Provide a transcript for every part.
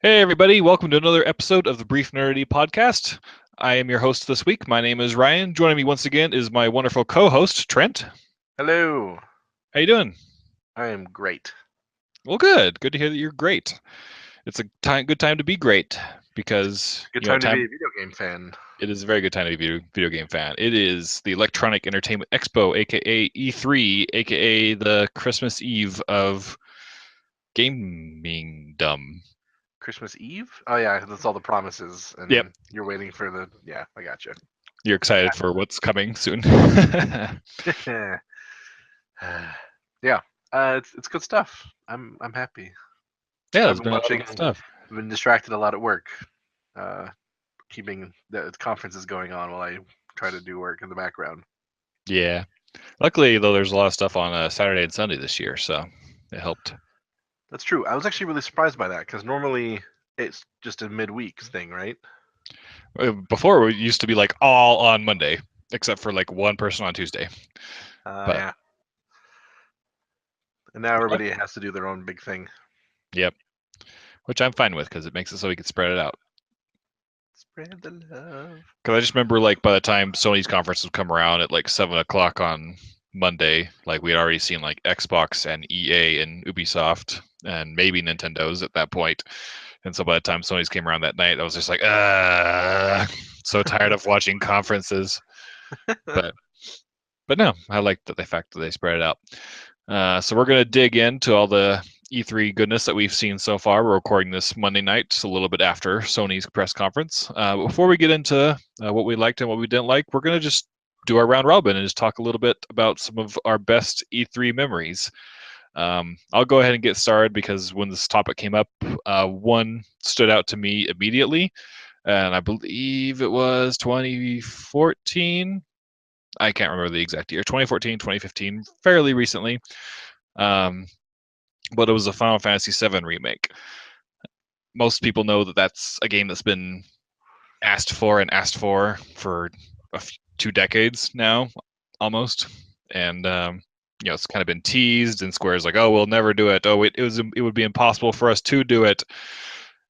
Hey, everybody, welcome to another episode of the Brief Nerdity podcast. I am your host this week. My name is Ryan. Joining me once again is my wonderful co-host, Trent. Hello. How you doing? I am great. Well, good. Good to hear that you're great. It's a good time to be great because Good time to be a video game fan. it is a very good time to be a video game fan. It is the Electronic Entertainment Expo, aka E3, aka the Christmas Eve of gamingdom. Christmas Eve? Oh yeah, that's all the promises, Yep, and you're waiting for the. Yeah, I got you. you're excited for what's coming soon. Yeah, it's good stuff. I'm happy. Yeah, I've there's been been a lot of watching. good stuff. I've been distracted a lot at work, uh, keeping the conferences going on while I try to do work in the background. Yeah. Luckily, though, there's a lot of stuff on Saturday and Sunday this year, so it helped. That's true. I was actually really surprised by that because normally it's just a midweek thing, right? Before, it used to be like all on Monday, except for like one person on Tuesday. But Yeah. And now everybody has to do their own big thing. yep, which I'm fine with because it makes it so we can spread it out. Spread the love. Because I just remember like by the time Sony's conference would come around at like 7 o'clock on Monday, like we had already seen like Xbox and EA and Ubisoft and maybe Nintendo's at that point. And so by the time Sony's came around that night, I was just like, so tired of watching conferences. But no, I like the fact that they spread it out. So we're going to dig into all the E3 goodness that we've seen so far. We're recording this Monday night, just a little bit after Sony's press conference. Before we get into what we liked and what we didn't like, we're going to just do our round robin and just talk a little bit about some of our best E3 memories. I'll go ahead and get started because when this topic came up, one stood out to me immediately, and I believe it was 2014. I can't remember the exact year, 2014, 2015, fairly recently. But it was a Final Fantasy VII remake. Most people know that that's a game that's been asked for and asked for 2 decades now, almost. And it's kind of been teased, and Square's like, "Oh, we'll never do it. Oh, it would be impossible for us to do it."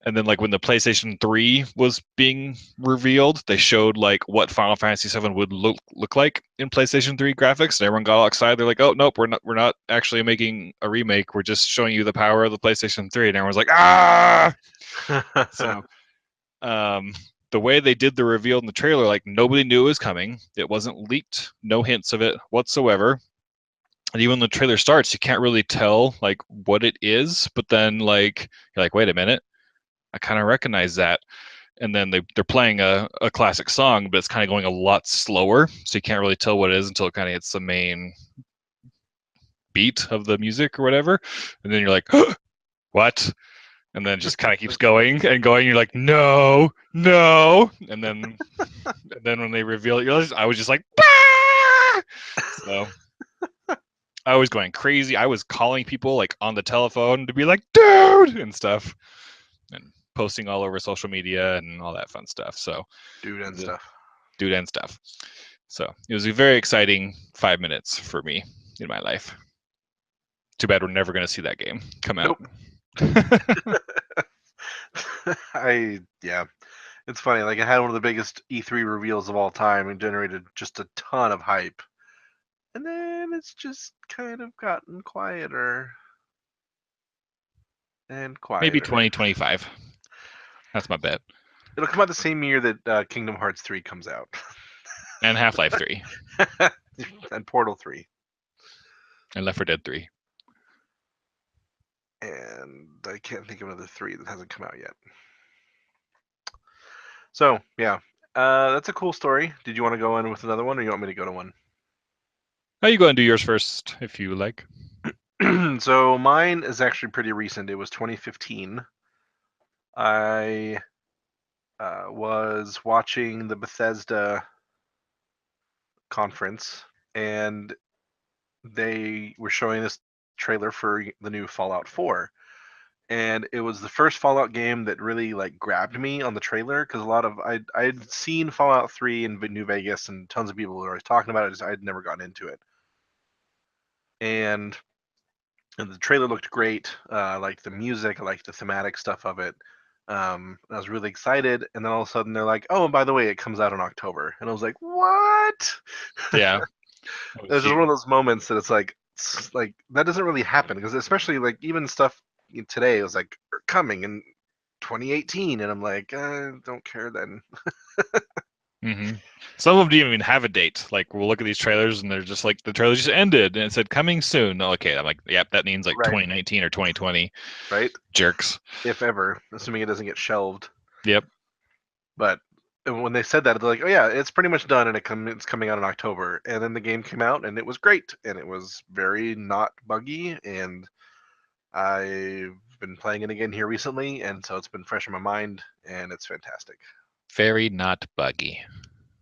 And then like when the PlayStation 3 was being revealed, they showed like what Final Fantasy 7 would look like in PlayStation 3 graphics, and everyone got all excited. They're like, "Oh nope, we're not actually making a remake. We're just showing you the power of the PlayStation 3." And everyone's like, "Ah!" So the way they did the reveal in the trailer, like nobody knew it was coming. It wasn't leaked, no hints of it whatsoever. And even when the trailer starts, you can't really tell like what it is. But then like you're like, wait a minute, I kind of recognize that. And then they're playing a classic song, but it's kind of going a lot slower, so you can't really tell what it is until it kind of hits the main beat of the music or whatever. And then you're like, what? And then it just kind of keeps going and going. You're like, no, no. And then when they reveal it, I was just like, bah! So I was going crazy. I was calling people like on the telephone to be like, dude, and stuff, and posting all over social media and all that fun stuff. So Dude and stuff. Dude and stuff. So it was a very exciting 5 minutes for me in my life. Too bad we're never going to see that game come out. Nope. Yeah, it's funny. Like, it had one of the biggest E3 reveals of all time and generated just a ton of hype, and then it's just kind of gotten quieter and Maybe quieter. 2025. That's my bet. It'll come out the same year that Kingdom Hearts 3 comes out, And Half-Life 3 and Portal 3, and Left 4 Dead 3. and I can't think of another 3 that hasn't come out yet. So yeah, that's a cool story. Did you want to go in with another one, or you want me to go to one? How you go and do yours first, if you like? So mine is actually pretty recent. It was 2015. I was watching the Bethesda conference, and they were showing this trailer for the new Fallout 4. And it was the first Fallout game that really like grabbed me on the trailer, because a lot of I'd seen Fallout 3 in New Vegas, and tons of people were always talking about it. I'd never gotten into it, and the trailer looked great. I liked the music, I liked the thematic stuff of it. I was really excited, and then all of a sudden they're like, "Oh, and by the way, it comes out in October," and I was like, "What?" Yeah, that It was was just one of huge. those moments that it's like that doesn't really happen because especially like even stuff today was like coming in 2018, and I'm like, I don't care then. Hmm. Some of them didn't even have a date. Like we'll look at these trailers and they're just like the trailer just ended and it said coming soon. Okay, I'm like, yep, that means like Right, 2019 or 2020. right. Jerks. If ever, assuming it doesn't get shelved. Yep. But when they said that, they're like, "Oh yeah, it's pretty much done, and it's coming out in October." And then the game came out, and it was great, and it was very not buggy, and I've been playing it again here recently, and so it's been fresh in my mind, and it's fantastic. Very not buggy.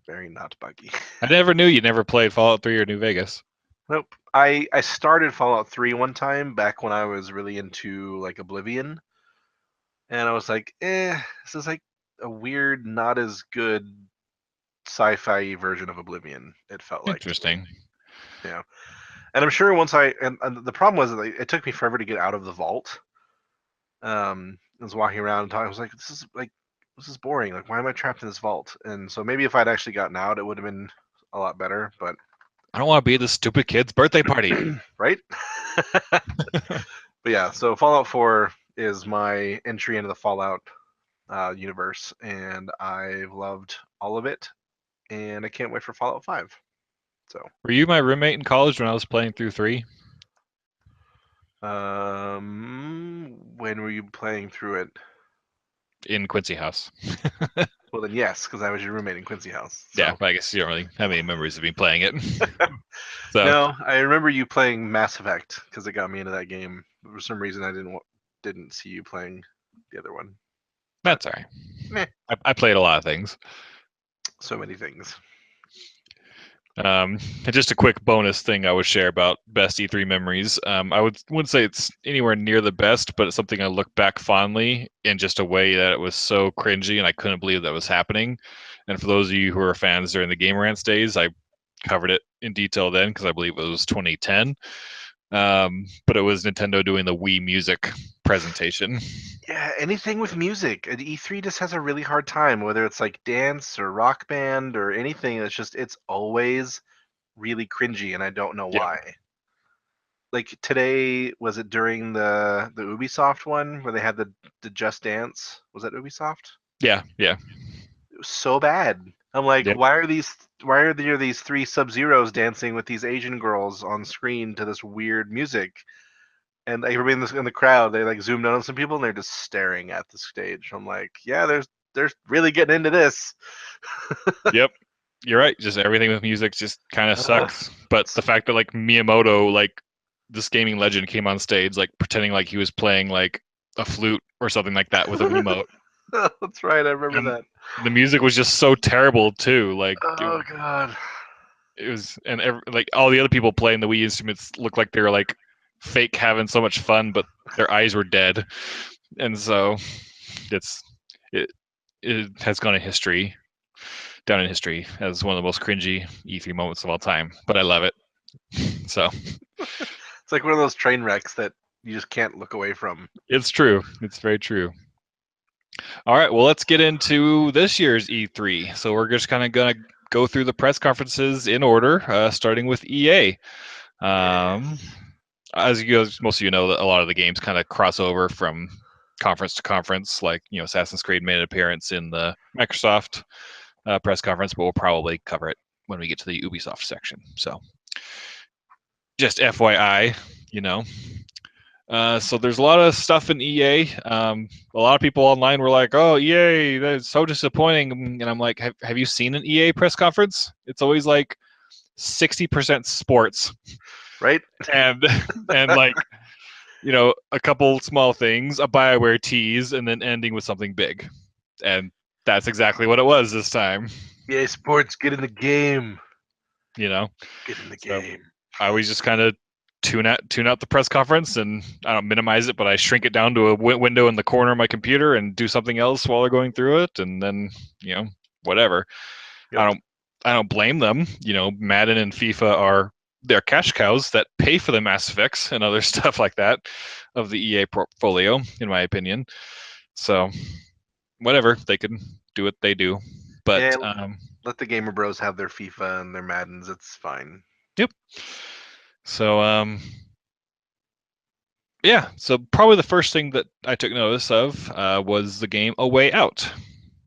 Very not buggy. I never knew you never played Fallout 3 or New Vegas. Nope. I started Fallout 3 one time back when I was really into like Oblivion, and I was like, this is like a weird, not as good sci-fi version of Oblivion. It felt like to me, Interesting. you know. And I'm sure once and the problem was that it took me forever to get out of the vault. I was walking around and talking. I was like, this is boring. Like, why am I trapped in this vault? And so maybe if I'd actually gotten out, it would have been a lot better. But I don't want to be at this stupid kid's birthday party. right? But yeah, so Fallout 4 is my entry into the Fallout universe, and I've loved all of it, and I can't wait for Fallout 5. So, Were you my roommate in college when I was playing through 3? when were you playing through it? In Quincy House. Well, then yes, because I was your roommate in Quincy House. Yeah, So but I guess you don't really have any memories of me playing it. So no, I remember you playing Mass Effect because it got me into that game. For some reason, I didn't see you playing the other one. But that's all right. meh, I played a lot of things. so many things. And just a quick bonus thing I would share about best E3 memories. Wouldn't say it's anywhere near the best, but it's something I look back fondly in just a way that it was so cringy and I couldn't believe that was happening. And for those of you who are fans during the Game Rants days, I covered it in detail then because I believe it was 2010. But it was Nintendo doing the Wii Music presentation. Yeah, anything with music. E3 just has a really hard time, whether it's like dance or rock band or anything. It's always really cringy, and I don't know Yeah, why. Like today, was it during the Ubisoft one where they had the Just Dance? Was that Ubisoft? yeah, yeah, It was so bad. I'm like, yep. why are there these three Sub-Zeros dancing with these Asian girls on screen to this weird music? And everybody in the crowd, they like zoomed in on some people and they're just staring at the stage. I'm like, yeah, there's really getting into this. Yep. You're right. Just everything with music just kind of Ugh. sucks. But the fact that like Miyamoto, like this gaming legend, came on stage like pretending like he was playing like a flute or something like that with a Wiimote, That's right, I remember and that. the music was just so terrible too. Like Oh god. it was, and like all the other people playing the Wii instruments looked like they were like fake having so much fun, but their eyes were dead, and so it's it it has gone in history down in history as one of the most cringy E3 moments of all time. But I love it. So It's like one of those train wrecks that you just can't look away from. it's true. It's very true. All right. Well, let's get into this year's E3. So we're just kind of going to go through the press conferences in order, starting with EA. Um, as you guys, most of you know, that a lot of the games kind of cross over from conference to conference. Like, Assassin's Creed made an appearance in the Microsoft press conference, but we'll probably cover it when we get to the Ubisoft section. So just FYI, you know. So there's a lot of stuff in EA. A lot of people online were like, "Oh, EA, that's so disappointing," and I'm like, "Have you seen an EA press conference? It's always like 60% sports, Right? and and like a couple small things, a BioWare tease, and then ending with something big, and that's exactly what it was this time. EA Sports, get in the game. You know, Get in the so game. I always just kind of tune out the press conference, and I don't minimize it, but I shrink it down to a window in the corner of my computer and do something else while they're going through it, and then whatever. Yep. I don't blame them. Madden and FIFA are their cash cows that pay for the Mass Effects and other stuff like that of the EA portfolio, in my opinion. So whatever, they can do what they do. But Yeah, let the gamer bros have their FIFA and their Maddens. It's fine. yep. So yeah, so probably the first thing that I took notice of was the game A Way Out.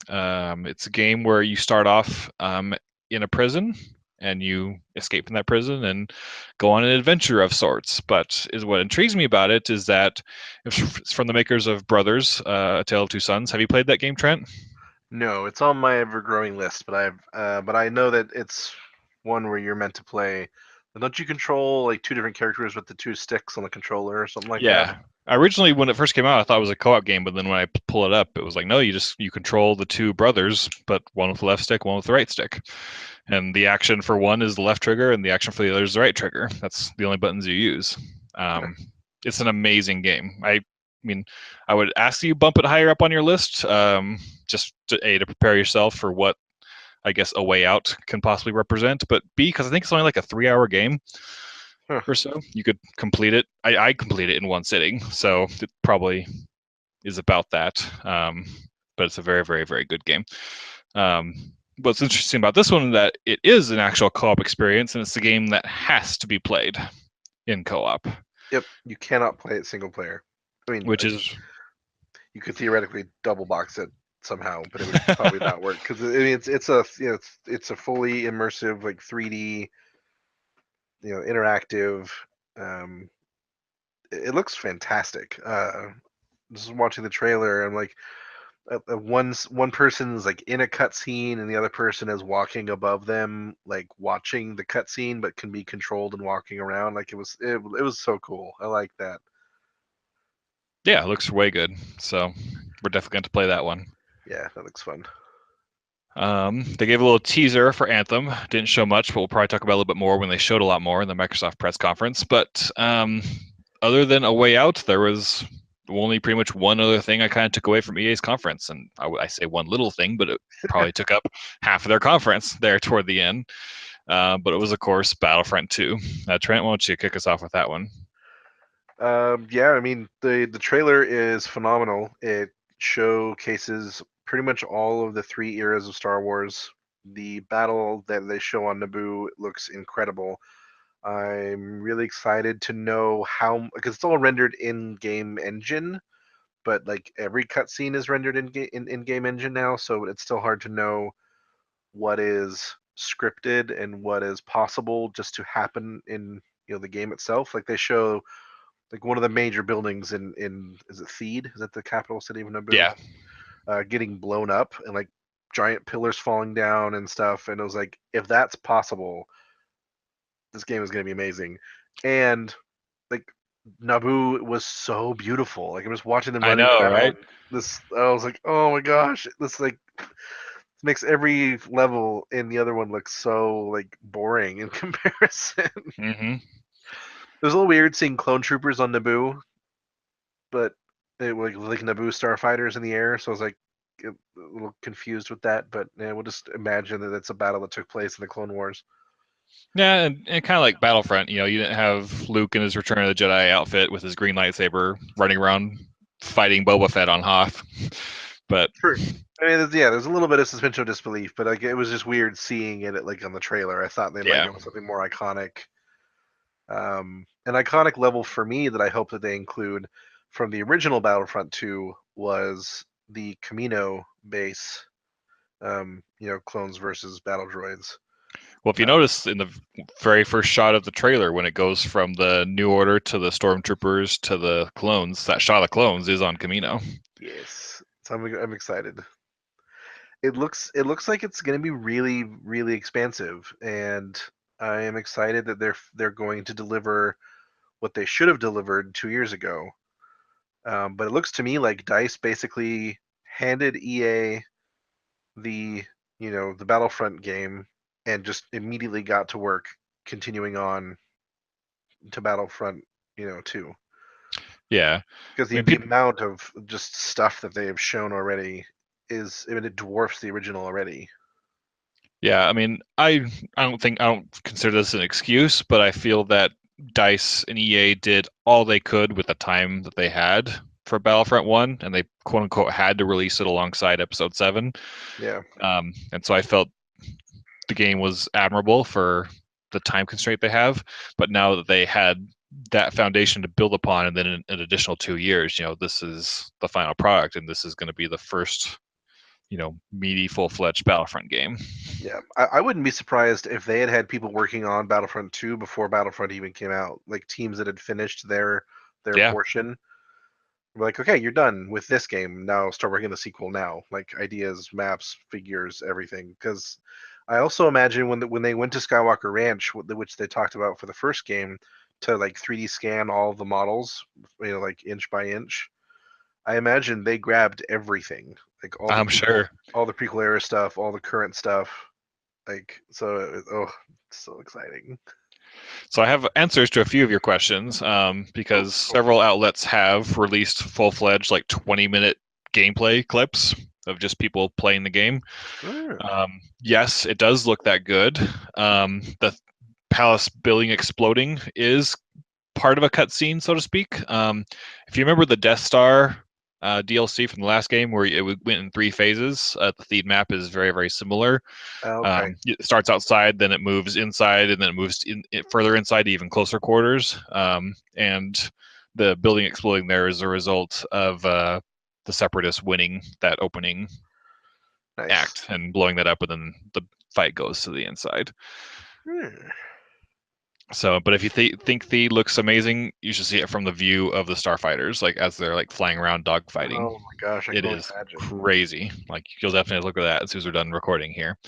It's a game where you start off in a prison and you escape from that prison and go on an adventure of sorts. But what intrigues me about it is that it's from the makers of Brothers, A Tale of Two Sons. Have you played that game, Trent? No, it's on my ever-growing list, but I know that it's one where you're meant to play. Don't you control like two different characters with the two sticks on the controller or something like that? Yeah. Originally, when it first came out, I thought it was a co-op game, but then when I pull it up, it was like, no, you control the two brothers, but one with the left stick, one with the right stick, and the action for one is the left trigger, and the action for the other is the right trigger. That's the only buttons you use. It's an amazing game. I mean, I would ask you bump it higher up on your list, just to prepare yourself for what I guess A Way Out can possibly represent, but B, because I think it's only like a 3-hour game or so. You could complete it. I complete it in one sitting, so it probably is about that. But it's a very, very, very good game. What's interesting about this one is that it is an actual co-op experience, and it's a game that has to be played in co-op. Yep, you cannot play it single player. I mean, which is you could theoretically double box it somehow, but it would probably not work because I mean, it's a fully immersive like 3D, interactive. Um, it looks fantastic. Just watching the trailer, I'm like, one person's like in a cutscene and the other person is walking above them, like watching the cutscene, but can be controlled and walking around. Like it was so cool. I like that. Yeah, it looks way good. So we're definitely going to play that one. Yeah, that looks fun. They gave a little teaser for Anthem. Didn't show much, but we'll probably talk about it a little bit more when they showed a lot more in the Microsoft press conference. But other than A Way Out, there was only pretty much one other thing I kind of took away from EA's conference. And I say one little thing, but it probably took up half of their conference there toward the end. But it was, of course, Battlefront 2. Trent, why don't you kick us off with that one? Yeah, I mean the trailer is phenomenal. It showcases pretty much all of the three eras of Star Wars. The battle that they show on Naboo looks incredible. I'm really excited to know how, because it's all rendered in game engine, but like every cutscene is rendered in game engine now, so it's still hard to know what is scripted and what is possible just to happen in the game itself. Like they show like one of the major buildings in is it Theed? Is that the capital city of Naboo? Yeah. Getting blown up and like giant pillars falling down and stuff. And it was like, if that's possible, this game is going to be amazing. And like Naboo was so beautiful. Like I'm just watching them I running know, around. right? I was like, oh my gosh, this makes every level in the other one look so like boring in comparison. Mm-hmm. It was a little weird seeing clone troopers on Naboo, but it was like Naboo starfighters in the air. So I was like a little confused with that. But yeah, we'll just imagine that it's a battle that took place in the Clone Wars. Yeah, and kind of like Battlefront, you didn't have Luke in his Return of the Jedi outfit with his green lightsaber running around fighting Boba Fett on Hoth. But True. I mean, there's a little bit of suspension of disbelief, but like it was just weird seeing it like on the trailer. I thought they might go with something more iconic. An iconic level for me that I hope that they include from the original Battlefront 2 was the Camino base. Clones versus battle droids. Well, if you notice in the very first shot of the trailer, when it goes from the New Order to the Stormtroopers to the clones, that shot of the clones is on Camino. Yes, so I'm excited. It looks like it's going to be really, really expansive, and I am excited that they're going to deliver what they should have delivered 2 years ago. But it looks to me like DICE basically handed EA the the Battlefront game and just immediately got to work continuing on to Battlefront 2. Yeah, Because the amount of just stuff that they have shown already it dwarfs the original already. Yeah, I mean, I don't consider this an excuse, but I feel that DICE and EA did all they could with the time that they had for Battlefront 1, and they quote unquote had to release it alongside Episode 7. Yeah. And so I felt the game was admirable for the time constraint they have. But now that they had that foundation to build upon, and then in an additional 2 years, this is the final product, and this is going to be the first, meaty, full-fledged Battlefront game. Yeah, I wouldn't be surprised if they had people working on Battlefront 2 before Battlefront even came out, like teams that had finished their Yeah. portion. We're like, okay, you're done with this game. Now start working on the sequel now. Like ideas, maps, figures, everything. Because I also imagine when they went to Skywalker Ranch, which they talked about for the first game, to like 3D scan all the models, like inch by inch. I imagine they grabbed everything, like I'm sure. all the prequel era stuff, all the current stuff. Like, so, it's so exciting. So I have answers to a few of your questions, because several outlets have released full-fledged, like 20-minute gameplay clips of just people playing the game. Yes, it does look that good. The palace building exploding is part of a cutscene, so to speak. If you remember the Death Star DLC from the last game, where it went in 3 phases, the Theed map is very, very similar. Okay. It starts outside, then it moves inside, and then it moves further inside to even closer quarters. And the building exploding there is a result of the Separatists winning that opening Nice. act and blowing that up, and then the fight goes to the inside. So, but if you think Theed looks amazing, you should see it from the view of the starfighters, like as they're like flying around dogfighting. Oh my gosh, I It can is imagine. crazy. Like you'll definitely look at that as soon as we're done recording here.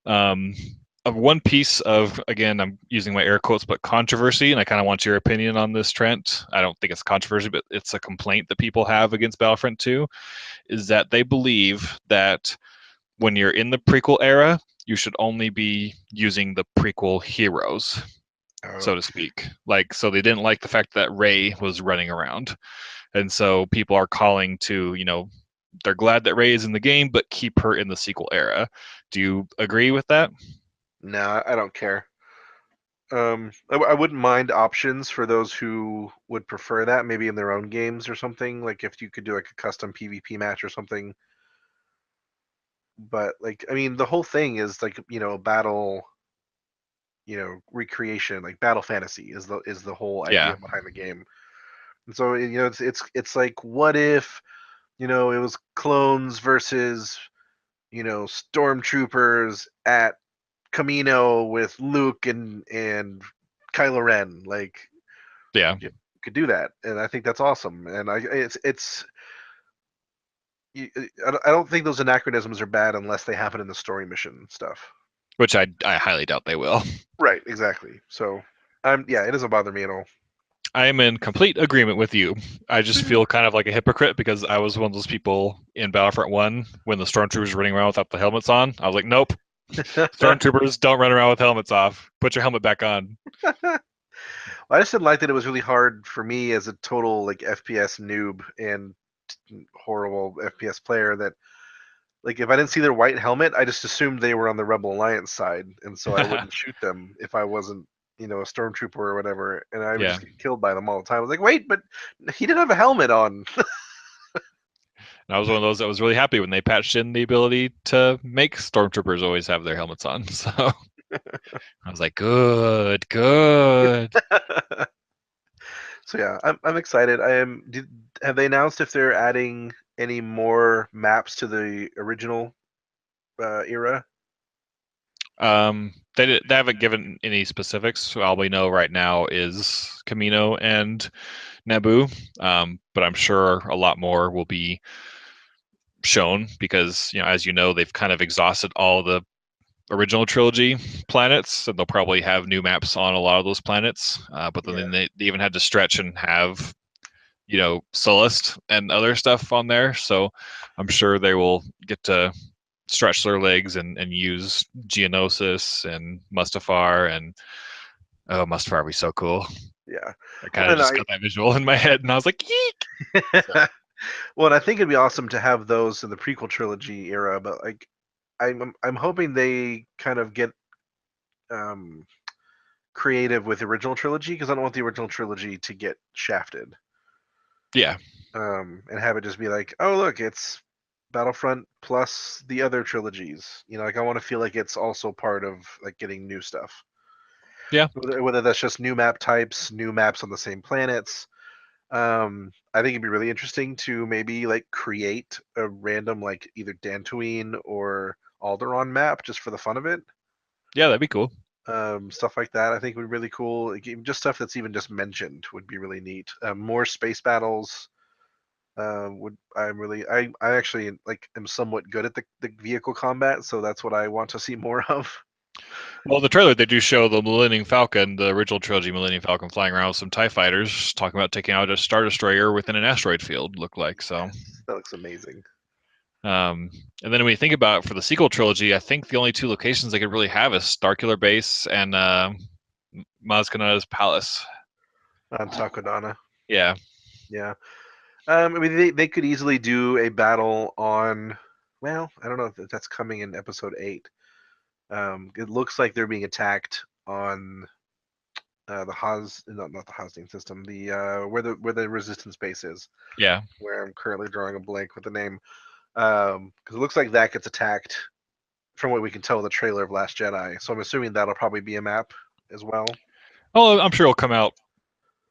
Of one piece of, again, I'm using my air quotes, but controversy, and I kind of want your opinion on this, Trent. I don't think it's controversy, but it's a complaint that people have against Battlefront 2, is that they believe that when you're in the prequel era, you should only be using the prequel heroes, so to speak. Like, so they didn't like the fact that Rey was running around. And so people are calling to, they're glad that Rey is in the game, but keep her in the sequel era. Do you agree with that? No, I don't care. I wouldn't mind options for those who would prefer that, maybe in their own games or something. Like if you could do like a custom PvP match or something. But like, I mean, the whole thing is like, battle, recreation, like battle fantasy is the whole idea behind the game. And so it's like, what if it was clones versus stormtroopers at Camino with Luke and Kylo Ren, like, Yeah. you could do that, and I think that's awesome. And I don't think those anachronisms are bad unless they happen in the story mission stuff. Which I highly doubt they will. Right, exactly. So, it doesn't bother me at all. I am in complete agreement with you. I just feel kind of like a hypocrite because I was one of those people in Battlefront 1 when the stormtroopers were running around without the helmets on. I was like, nope. Stormtroopers don't run around with helmets off. Put your helmet back on. Well, I just didn't like that it was really hard for me as a total like FPS noob and horrible FPS player that like if I didn't see their white helmet, I just assumed they were on the Rebel Alliance side, and so I wouldn't shoot them if I wasn't a stormtrooper or whatever, and I would just get killed by them all the time. I was like, wait, but he didn't have a helmet on. And I was one of those that was really happy when they patched in the ability to make stormtroopers always have their helmets on. So I was like, good. So yeah, I'm excited. Have they announced if they're adding any more maps to the original era? They haven't given any specifics. All we know right now is Camino and Naboo. But I'm sure a lot more will be shown because, as you know, they've kind of exhausted all the original trilogy planets, and they'll probably have new maps on a lot of those planets. But then they even had to stretch and have, Sullust and other stuff on there. So I'm sure they will get to stretch their legs and use Geonosis and Mustafar, and Mustafar would be so cool. Yeah, I kind of just got that visual in my head, and I was like, yeek! So. Well, and I think it'd be awesome to have those in the prequel trilogy era, but like, I'm hoping they kind of get creative with the original trilogy because I don't want the original trilogy to get shafted. Yeah. And have it just be like, oh look, it's Battlefront plus the other trilogies. Like I want to feel like it's also part of like getting new stuff. Yeah. Whether that's just new map types, new maps on the same planets. I think it'd be really interesting to maybe like create a random like either Dantooine or Alderaan map just for the fun of it. Yeah, that'd be cool. Stuff like that I think would be really cool. Like, even just stuff that's even just mentioned would be really neat. More space battles. Would I'm really I actually like am somewhat good at the vehicle combat, so that's what I want to see more of. Well, the trailer they do show the Millennium Falcon, the original trilogy Millennium Falcon, flying around with some TIE fighters, talking about taking out a Star Destroyer within an asteroid field. Look like so. Yes, that looks amazing. Um, and then when you think about it, for the sequel trilogy, I think the only two locations they could really have is Starkiller Base and Maz Kanata's palace. On Takodana, Yeah. yeah. I mean, they could easily do a battle on. Well, I don't know if that's coming in episode 8. It looks like they're being attacked on the Haas, not the Hosting system, the where the resistance base is, Yeah. where I'm currently drawing a blank with the name. Because it looks like that gets attacked from what we can tell in the trailer of Last Jedi. So I'm assuming that'll probably be a map as well. Oh, I'm sure it'll come out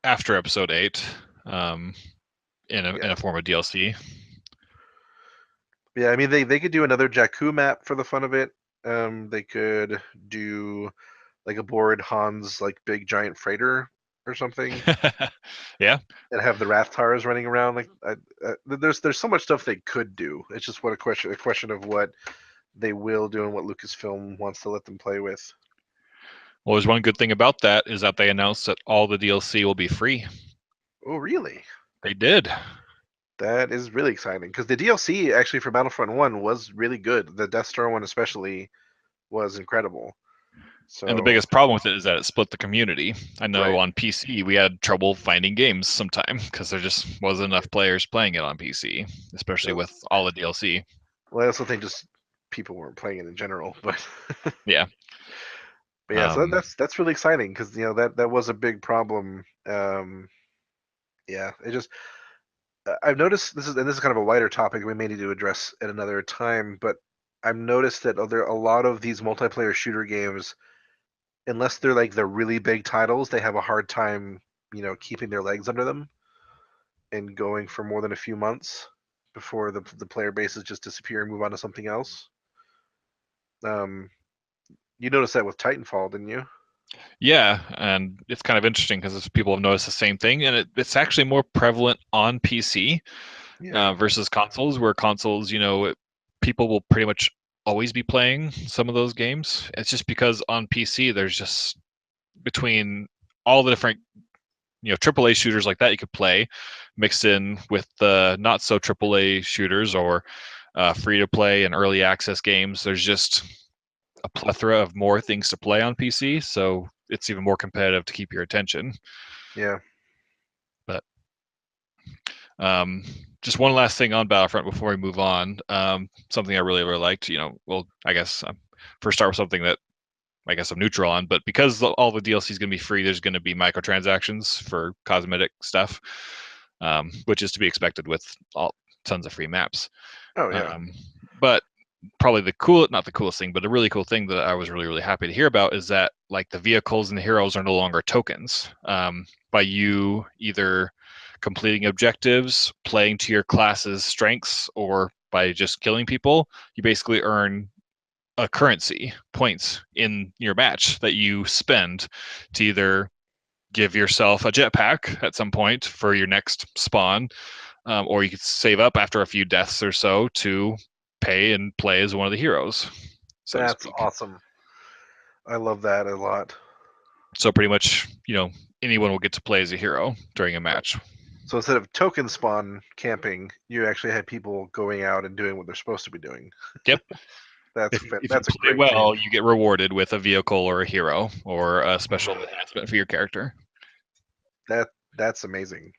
after episode 8, in Yeah. a form of DLC. Yeah, I mean they could do another Jakku map for the fun of it. They could do like aboard Han's like big giant freighter or something, Yeah. and have the Rathtars running around. Like there's so much stuff they could do. It's just what a question of what they will do and what Lucasfilm wants to let them play with. Well, there's one good thing about that is that they announced that all the DLC will be free. Oh, really? They did. That is really exciting because the DLC actually for Battlefront 1 was really good. The Death Star one especially was incredible. And the So, biggest problem with it is that it split the community. I know right. on PC we had trouble finding games sometime because there just wasn't enough players playing it on PC, especially with all the DLC. Well, I also think just people weren't playing it in general, but Yeah. but yeah, so Um, that's really exciting because that was a big problem. Yeah, it just I've noticed this is kind of a wider topic we may need to address at another time, but I've noticed that there a lot of these multiplayer shooter games, unless they're like the really big titles, they have a hard time, keeping their legs under them and going for more than a few months before the player bases just disappear and move on to something else. Um, you noticed that with Titanfall, didn't you? yeah, and it's kind of interesting because people have noticed the same thing, and it's actually more prevalent on PC Yeah, versus consoles, where consoles, people will pretty much always be playing some of those games. It's just because on PC there's just between all the different AAA shooters like that you could play, mixed in with the not so AAA shooters or free to play and early access games. There's just a plethora of more things to play on PC, so it's even more competitive to keep your attention. yeah. But um, just one last thing on Battlefront before we move on. Something I really, really liked. Well, I guess first start with something that I guess I'm neutral on, but because all the DLC is going to be free, there's going to be microtransactions for cosmetic stuff, which is to be expected with all tons of free maps. Oh yeah. Um, but probably not the coolest thing, but a really cool thing that I was really, really happy to hear about is that like the vehicles and the heroes are no longer tokens. By you either completing objectives, playing to your class's strengths, or by just killing people, you basically earn a currency points in your match that you spend to either give yourself a jetpack at some point for your next spawn, or you could save up after a few deaths or so to pay and play as one of the heroes, so to That's speak. awesome. I love that a lot. So pretty much, anyone will get to play as a hero during a Right. match. So instead of token spawn camping, you actually had people going out and doing what they're supposed to be doing. Yep. That's If you that's a play great well, change. you get rewarded with a vehicle or a hero or a special enhancement for your character. That's amazing.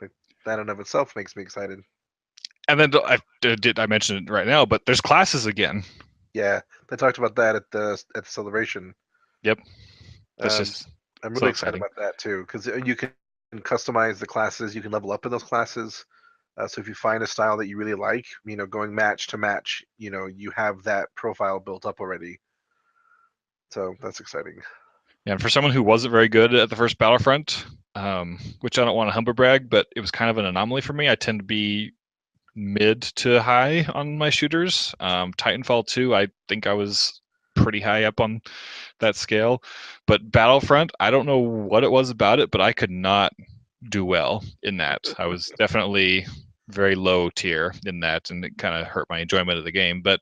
That in of itself makes me excited. And then I mention it right now, but there's classes again. Yeah, they talked about that at the celebration. Yep. That's Um, just I'm so really excited exciting. about that too because you can customize the classes. You can level up in those classes. So if you find a style that you really like, going match to match, you have that profile built up already. So that's exciting. And for someone who wasn't very good at the first Battlefront, which I don't want to humble brag, but it was kind of an anomaly for me. I tend to be mid to high on my shooters. Titanfall 2, I think I was pretty high up on that scale. But Battlefront, I don't know what it was about it, but I could not do well in that. I was definitely very low tier in that, and it kind of hurt my enjoyment of the game. But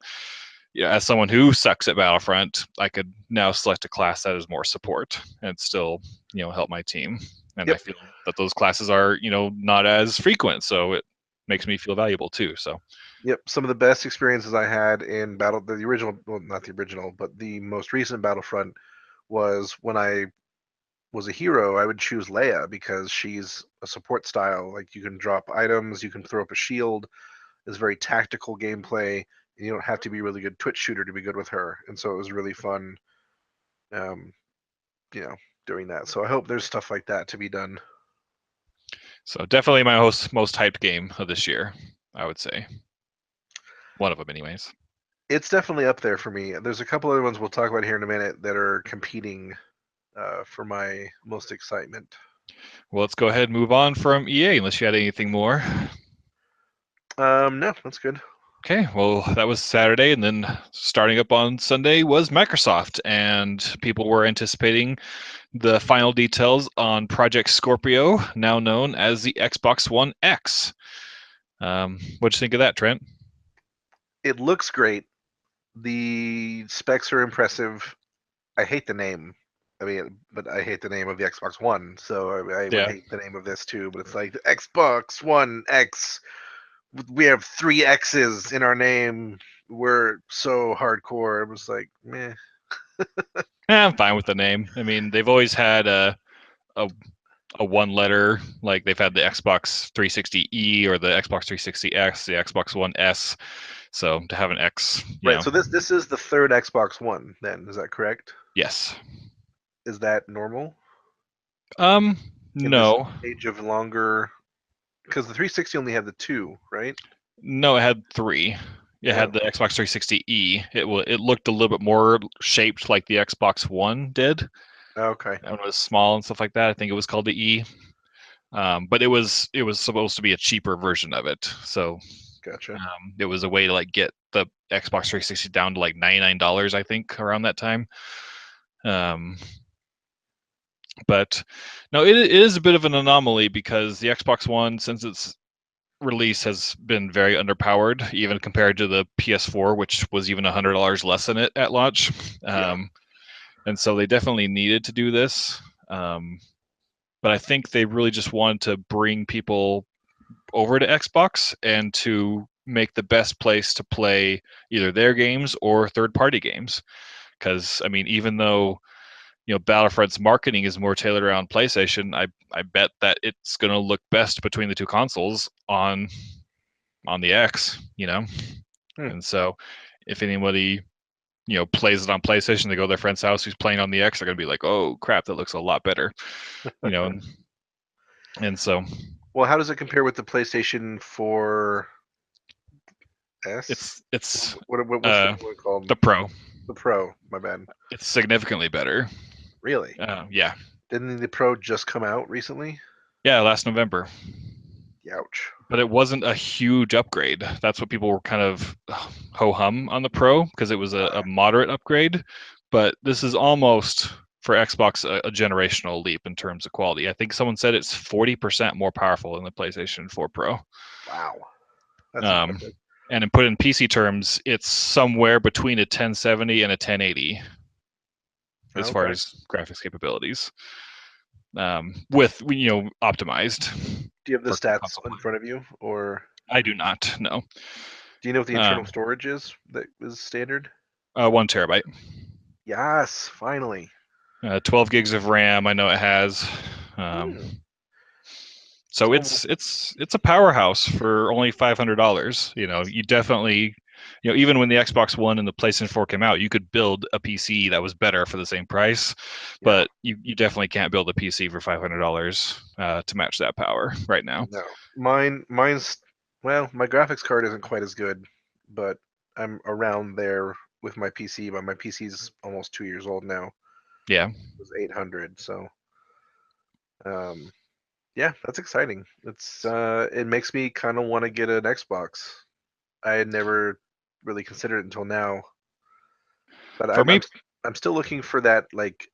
yeah, as someone who sucks at Battlefront, I could now select a class that is more support and still, help my team. And Yep. I feel that those classes are, not as frequent, so it makes me feel valuable too. So, Yep, some of the best experiences I had in the original, well, not the original, but the most recent Battlefront was when I was a hero, I would choose Leia because she's a support style. Like you can drop items, you can throw up a shield. It's very tactical gameplay, and you don't have to be a really good Twitch shooter to be good with her. And so it was really fun, um, doing that. So I hope there's stuff like that to be done. so definitely my most hyped game of this year, I would say. One of them, anyways. It's definitely up there for me. There's a couple other ones we'll talk about here in a minute that are competing for my most excitement. Well, let's go ahead and move on from EA, unless you had anything more. No, that's good. Okay, well, that was Saturday, and then starting up on Sunday was Microsoft, and people were anticipating the final details on Project Scorpio, now known as the Xbox One X. What'd you think of that, Trent? It looks great. The specs are impressive. I hate the name. But I hate the name of the Xbox One, so I would Yeah. hate the name of this too. But it's like the Xbox One X. We have 3 X's in our name. We're so hardcore. It was like, meh. I'm fine with the name. I mean, they've always had a one letter, like they've had the Xbox 360E or the Xbox 360X, the Xbox One S. So to have an X, Right. So this is the third Xbox One. Then is that correct? Yes. Is that normal? In this No. age of longer, because the 360 only had the 2, right? No, it had 3. It had the Xbox 360E. It looked a little bit more shaped like the Xbox One did. Okay. And it was small and stuff like that. I think it was called the E. But it was supposed to be a cheaper version of it. So Gotcha. it was a way to like get the Xbox 360 down to like $99, I think, around that time. But no, it is a bit of an anomaly because the Xbox One, since its release, has been very underpowered, even compared to the PS4, which was even $100 less than it at launch. And so they definitely needed to do this. But I think they really just wanted to bring people over to Xbox and to make the best place to play either their games or third-party games. Because I mean, even though Battlefront's marketing is more tailored around PlayStation, I bet that it's going to look best between the two consoles on the X, And so if anybody plays it on PlayStation, they go to their friend's house who's playing on the X, they're going to be like, oh crap, that looks a lot better, and so. Well, how does it compare with the PlayStation 4 S? It's what's the one called? The Pro. The Pro. My bad. It's significantly better. Really? Yeah. Didn't the Pro just come out recently? Yeah, last November. Ouch. But it wasn't a huge upgrade. That's what people were kind of ho-hum on the Pro, because it was a moderate upgrade. But this is almost, for Xbox, a generational leap in terms of quality. I think someone said it's 40% more powerful than the PlayStation 4 Pro. Wow. That's impressive. And put in PC terms, it's somewhere between a 1070 and a 1080 as far as graphics capabilities. With optimized. Do you have the stats in front of you, or? I do not. No. Do you know what the internal storage is that is standard? 1 terabyte. Yes, finally. 12 gigs of RAM. I know it has. So it's a powerhouse for only $500. You definitely, even when the Xbox One and the PlayStation 4 came out, you could build a PC that was better for the same price, but you definitely can't build a PC for $500 to match that power right now. No, mine's Well, my graphics card isn't quite as good, but I'm around there with my PC. But my PC's almost 2 years old now. It Yeah. was 800, so um, yeah, that's exciting. It makes me kind of want to get an Xbox. I had never really considered it until now, but For me, I'm still looking for that like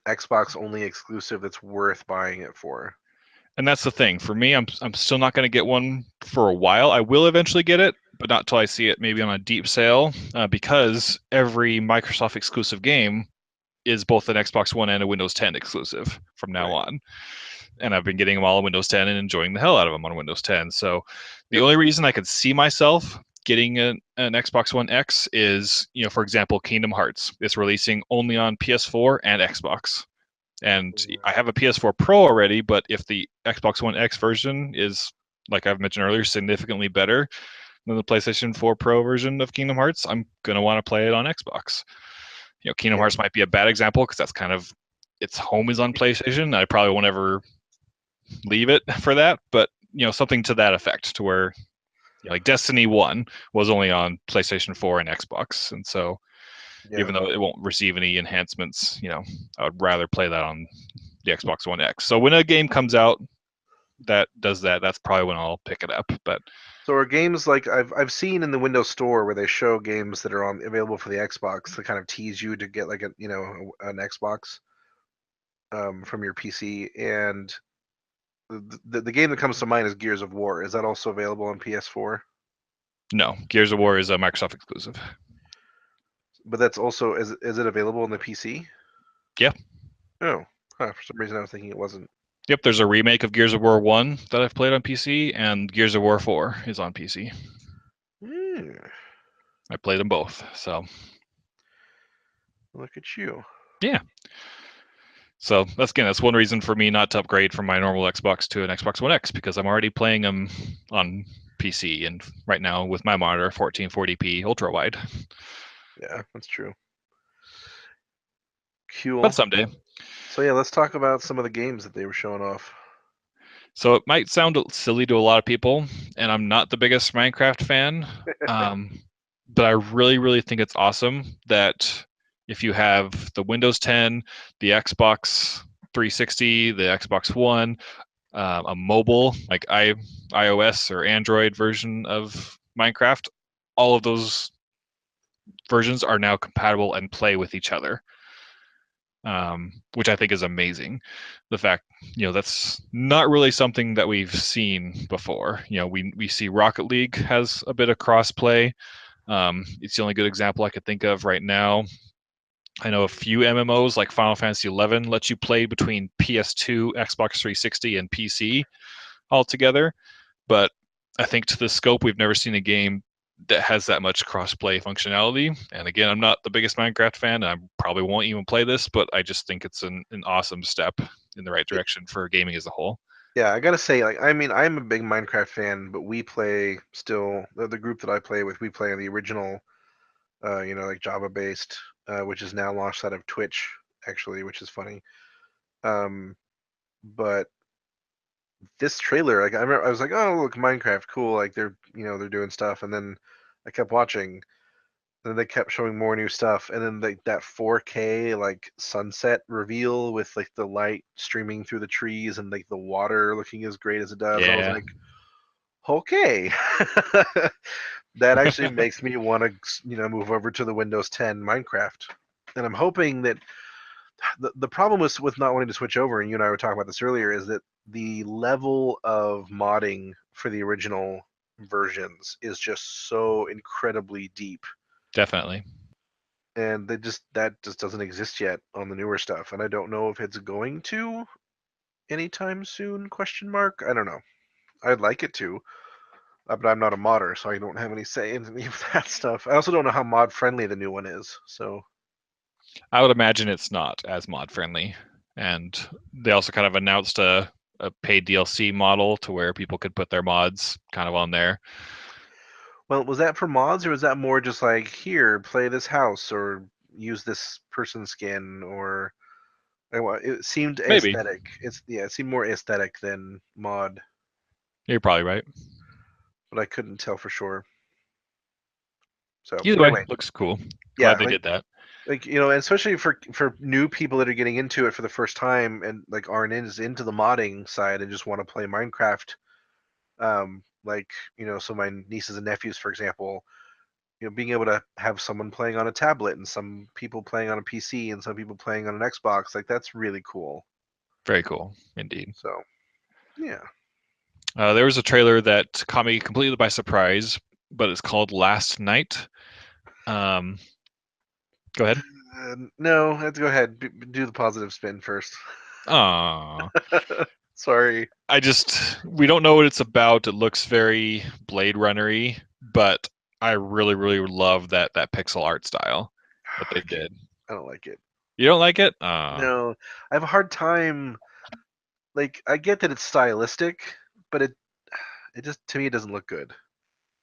Xbox only exclusive that's worth buying it for. and that's the thing. For me, I'm still not going to get one for a while. I will eventually get it, but not till I see it maybe on a deep sale, because every Microsoft exclusive game is both an Xbox One and a Windows 10 exclusive from now Right. on. And I've been getting them all on Windows 10 and enjoying the hell out of them on Windows 10. So the Yep. only reason I could see myself getting an Xbox One X is, for example, Kingdom Hearts. It's releasing only on PS4 and Xbox. And I have a PS4 Pro already, but if the Xbox One X version is, like I've mentioned earlier, significantly better than the PlayStation 4 Pro version of Kingdom Hearts, I'm going to want to play it on Xbox. Kingdom Yeah. Hearts might be a bad example because that's kind of its home is on PlayStation. I probably won't ever leave it for that, but something to that effect, to where like Destiny 1 was only on PlayStation 4 and Xbox, and so Yeah. even though it won't receive any enhancements, I would rather play that on the Xbox One X. So when a game comes out that does that, that's probably when I'll pick it up. But So are games like I've seen in the Windows Store where they show games that are on available for the Xbox to kind of tease you to get like an Xbox from your PC, and the game that comes to mind is Gears of War. Is that also available on PS4? no, Gears of War is a Microsoft exclusive. But that's also is it available on the PC? Yeah. Oh, for some reason I was thinking it wasn't. Yep, there's a remake of Gears of War 1 that I've played on PC, and Gears of War 4 is on PC. Hmm, I played them both. So, look at you. yeah. So that's one reason for me not to upgrade from my normal Xbox to an Xbox One X, because I'm already playing them on PC, and right now with my monitor 1440p ultra wide. Yeah, that's true. But Cool. someday. So yeah, let's talk about some of the games that they were showing off. So it might sound silly to a lot of people, and I'm not the biggest Minecraft fan, but I really, really think it's awesome that if you have the Windows 10, the Xbox 360, the Xbox One, a mobile like iOS or Android version of Minecraft, all of those versions are now compatible and play with each other, which I think is amazing. The fact, that's not really something that we've seen before. We see Rocket League has a bit of crossplay. It's the only good example I could think of right now. I know a few MMOs like Final Fantasy 11 lets you play between PS2, Xbox 360, and PC altogether. But I think to the scope, we've never seen a game that has that much cross-play functionality. And again, I'm not the biggest Minecraft fan, and I probably won't even play this, but I just think it's an awesome step in the right direction for gaming as a whole. Yeah, I gotta say, like, I mean, I'm a big Minecraft fan, but we play still the group that I play with. We play on the original, like Java-based, which is now launched out of Twitch, actually, which is funny. But this trailer, like, I remember, I was like, oh, look, Minecraft, cool. Like, they're doing stuff, and then I kept watching, and then they kept showing more new stuff, and then like that 4K like sunset reveal with like the light streaming through the trees and like the water looking as great as it does. I was Yeah, like, okay, that actually makes me want to move over to the Windows 10 Minecraft, and I'm hoping that the problem with not wanting to switch over, and you and I were talking about this earlier, is that the level of modding for the original versions is just so incredibly deep, definitely. and that just doesn't exist yet on the newer stuff, and I don't know if it's going to anytime soon, question mark. I don't know. I'd like it to, but I'm not a modder, so I don't have any say in any of that stuff. I also don't know how mod friendly the new one is, so I would imagine it's not as mod friendly. And they also kind of announced a paid DLC model to where people could put their mods kind of on there. well, was that for mods or was that more just like, here, play this house or use this person skin, or it seemed Maybe. aesthetic. It seemed more aesthetic than mod. You're probably right. but I couldn't tell for sure. So Either way, anyway, looks cool. yeah, Glad they did that. like and especially for new people that are getting into it for the first time and like aren't into the modding side and just want to play Minecraft. Like so my nieces and nephews, for example, being able to have someone playing on a tablet and some people playing on a PC and some people playing on an Xbox, like that's really cool. Very cool, indeed. So yeah. There was a trailer that caught me completely by surprise, but it's called Last Night. Go ahead. No, let's go ahead. Do the positive spin first. Aw. Sorry. We don't know what it's about. It looks very Blade Runner-y, but I really, really love that pixel art style that they did. I don't like it. You don't like it? No, I have a hard time. Like, I get that it's stylistic, but it just to me it doesn't look good,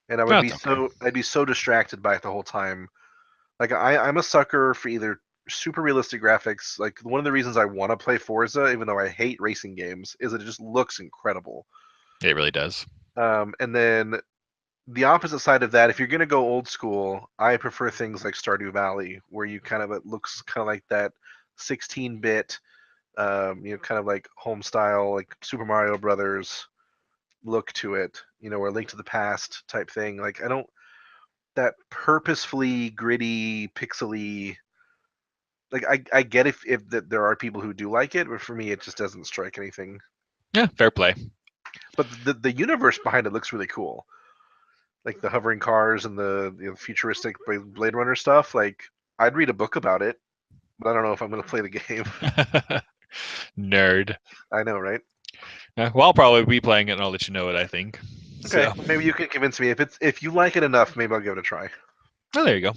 and I would be That's okay. I'd be so distracted by it the whole time. Like, I'm a sucker for either super realistic graphics. Like, one of the reasons I want to play Forza, even though I hate racing games, is that it just looks incredible. It really does. And then the opposite side of that, if you're gonna go old school, I prefer things like Stardew Valley, where you kind of it looks kind of like that 16-bit, kind of like home style, like Super Mario Brothers look to it, or Link to the Past type thing. Like I don't that purposefully gritty, pixely. Like I get if that there are people who do like it, but for me it just doesn't strike anything. Yeah, fair play. But the universe behind it looks really cool. Like the hovering cars and the futuristic Blade Runner stuff. Like I'd read a book about it, but I don't know if I'm going to play the game. Nerd. I know, right? Well, I'll probably be playing it and I'll let you know what I think. Okay, So, well, maybe you can convince me. If you like it enough, maybe I'll give it a try. oh, there you go.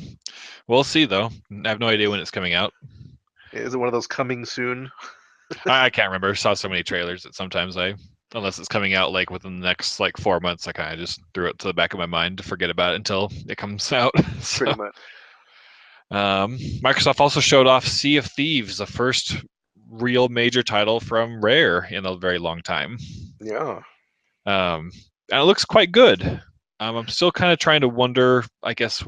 We'll see, though. I have no idea when it's coming out. Is it one of those coming soon? I can't remember. I saw so many trailers that sometimes unless it's coming out like within the next like 4 months, I kind of just threw it to the back of my mind to forget about it until it comes out. So, Pretty much. Microsoft also showed off Sea of Thieves, the first real major title from Rare in a very long time. Yeah. And it looks quite good. I'm still kind of trying to wonder. I guess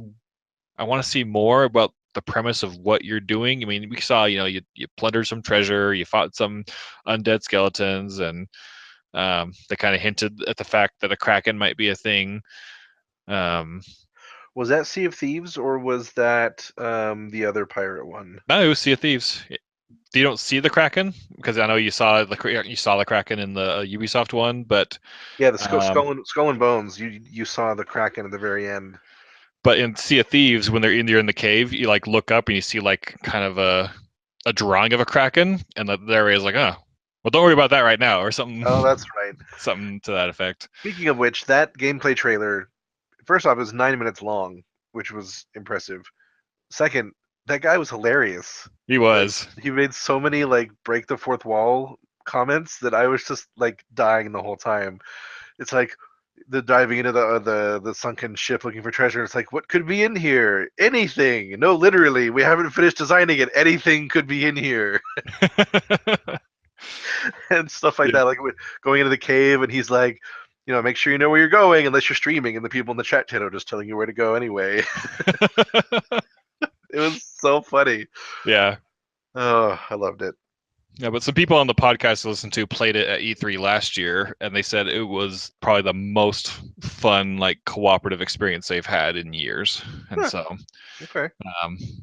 I want to see more about the premise of what you're doing. I mean, we saw, you plundered some treasure, you fought some undead skeletons, and they kind of hinted at the fact that a kraken might be a thing. Was that Sea of Thieves or was that the other pirate one? No, it was Sea of Thieves. You don't see the kraken because I know you saw the kraken in the Ubisoft one, but Yeah, the skull and bones. You saw the kraken at the very end. but in Sea of Thieves, when you're in the cave, you like look up and you see like kind of a drawing of a kraken, and the area is like, oh, well, don't worry about that right now, or something. Oh, that's right. Something to that effect. Speaking of which, that gameplay trailer, first off, it was 9 minutes long, which was impressive. Second, that guy was hilarious. He Like was. he made so many like break the fourth wall comments that I was just like dying the whole time. It's like the diving into the sunken ship looking for treasure. It's like, what could be in here? Anything. No, literally, we haven't finished designing it. Anything could be in here. And stuff like Yeah. that. Like going into the cave, and he's like, make sure you know where you're going unless you're streaming, and the people in the chat channel are just telling you where to go anyway. It was so funny. Yeah. Oh, I loved it. Yeah, but some people on the podcast I listened to played it at E3 last year, and they said it was probably the most fun, like cooperative experience they've had in years. And Huh. so, Okay.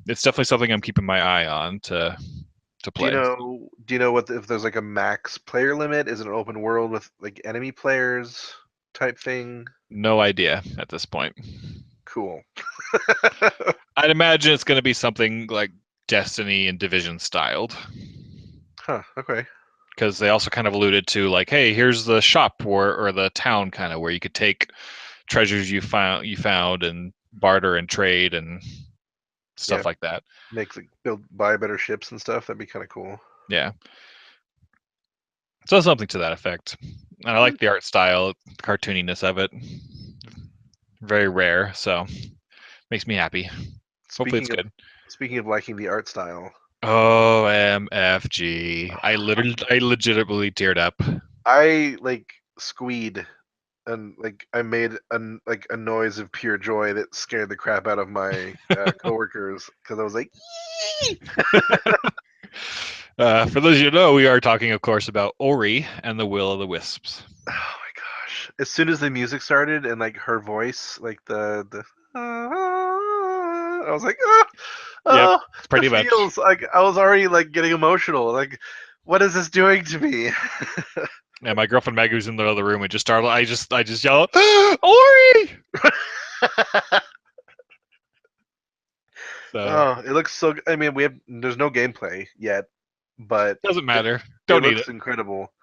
it's definitely something I'm keeping my eye on to play. Do you know what if there's like a max player limit? Is it an open world with like enemy players type thing? No idea at this point. Cool. I'd imagine it's going to be something like Destiny and Division styled. Huh. Okay. Because they also kind of alluded to like, hey, here's the shop or the town kind of where you could take treasures you found and barter and trade and stuff like that. Make buy better ships and stuff. That'd be kind of cool. Yeah. So something to that effect. And I like the art style, the cartooniness of it. Very rare, so makes me happy. Hopefully it's good. Speaking of liking the art style, OMFG. I legitimately teared up. I like squeed and like I made a noise of pure joy that scared the crap out of my coworkers because I was like, "Yee!" For those of you who know, we are talking, of course, about Ori and the Will of the Wisps. Oh my gosh! As soon as the music started and like her voice, like the I was like, oh, Yep, oh, the pretty much. feels. Like I was already like getting emotional. Like, what is this doing to me? And my girlfriend Maggie was in the other room and just started. I just yelled, Ori! So Oh, it looks so. I mean, there's no gameplay yet, but doesn't it, matter. it Don't need it. looks incredible.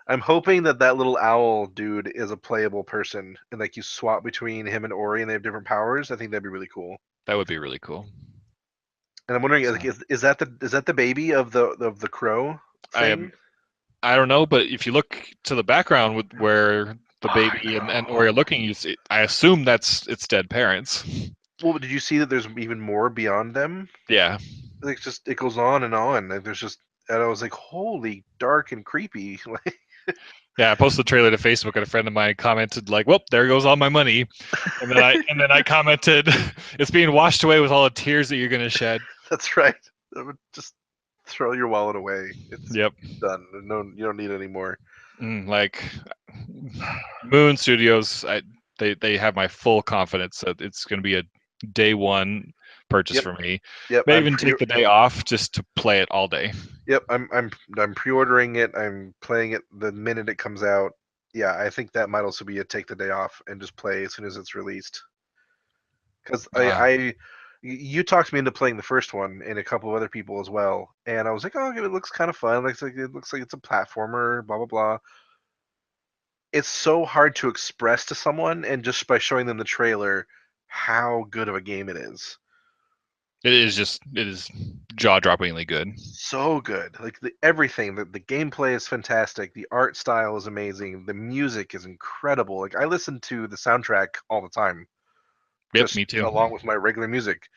I'm hoping that little owl dude is a playable person, and like you swap between him and Ori, and they have different powers. I think that'd be really cool. That would be really cool. And I'm wondering, like, So is that the baby of the crow I thing? am. I don't know, but if you look to the background with where the Oh, I baby and Ori are know. looking, you see, I assume that's its dead parents. Well, did you see that there's even more beyond them? Yeah, Like, just it goes on and on. Like, there's just, and I was like, holy, dark and creepy. Like, yeah. I posted the trailer to Facebook, and a friend of mine commented like, "Well, there goes all my money," and then I commented, "It's being washed away with all the tears that you're gonna shed." that's right. I would just throw your wallet away. It's Yep. done. No, you don't need it anymore. Like Moon Studios, they have my full confidence that it's going to be a day one purchase Yep, for me. yep. May even take the day off just to play it all day. Yep. I'm pre-ordering it. I'm playing it the minute it comes out. Yeah, I think that might also be a take the day off and just play as soon as it's released. Because Uh, you talked me into playing the first one and a couple of other people as well, and I was like, oh, okay, it looks kind of fun. It looks like it's a platformer, blah blah blah. It's so hard to express to someone, and just by showing them the trailer, how good of a game it is. it is jaw droppingly good. So good. Like everything. The gameplay is fantastic. The art style is amazing. The music is incredible. Like I listen to the soundtrack all the time, Yep, just me too. along with my regular music.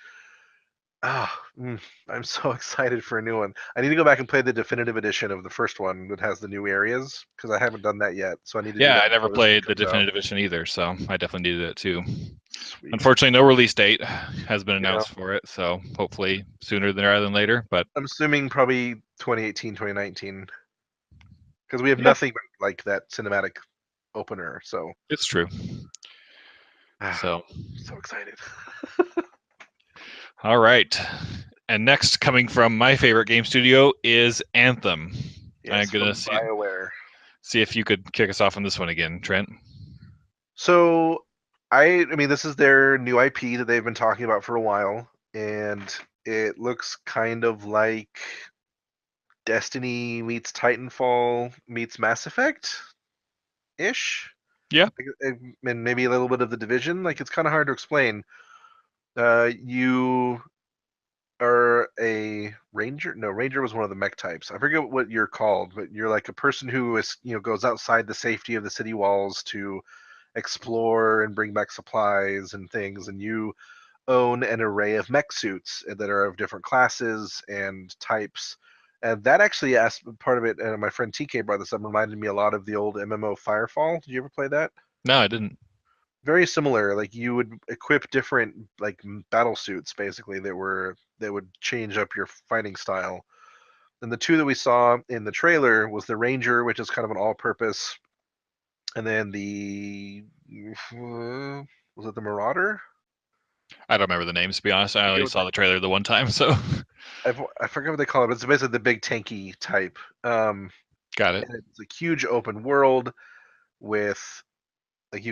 Ah, I'm so excited for a new one. I need to go back and play the definitive edition of the first one that has the new areas because I haven't done that yet. So I need to do Yeah, that I never before this one played the comes out. definitive edition either, so I definitely needed it too. Sweet. Unfortunately, no release date has been Yeah, announced for it, so hopefully sooner rather than later. But I'm assuming probably 2018, 2019 because we have yeah, nothing like that cinematic opener. So, it's true. ah, So, so excited. all right. And next, coming from my favorite game studio, is Anthem. I'm Yes, gonna from BioWare. see if you could kick us off on this one again, Trent. So, I mean, this is their new IP that they've been talking about for a while, and it looks kind of like Destiny meets Titanfall meets Mass Effect ish. Yeah, And maybe a little bit of the Division. Like it's kind of hard to explain. You are a ranger. No, ranger was one of the mech types. I forget what you're called, but you're like a person who goes outside the safety of the city walls to explore and bring back supplies and things. And you own an array of mech suits that are of different classes and types. And that actually asked part of it, and my friend TK brought this up, reminded me a lot of the old MMO Firefall. Did you ever play that? no, I didn't. Very similar. Like you would equip different like battle suits basically that would change up your fighting style. And the two that we saw in the trailer was the Ranger, which is kind of an all-purpose, and then the was it the Marauder? I don't remember the names to be honest. I I forget only what saw the trailer the one time, so I forget what they call it, but it's basically the big tanky type. got it. And it's a huge open world with like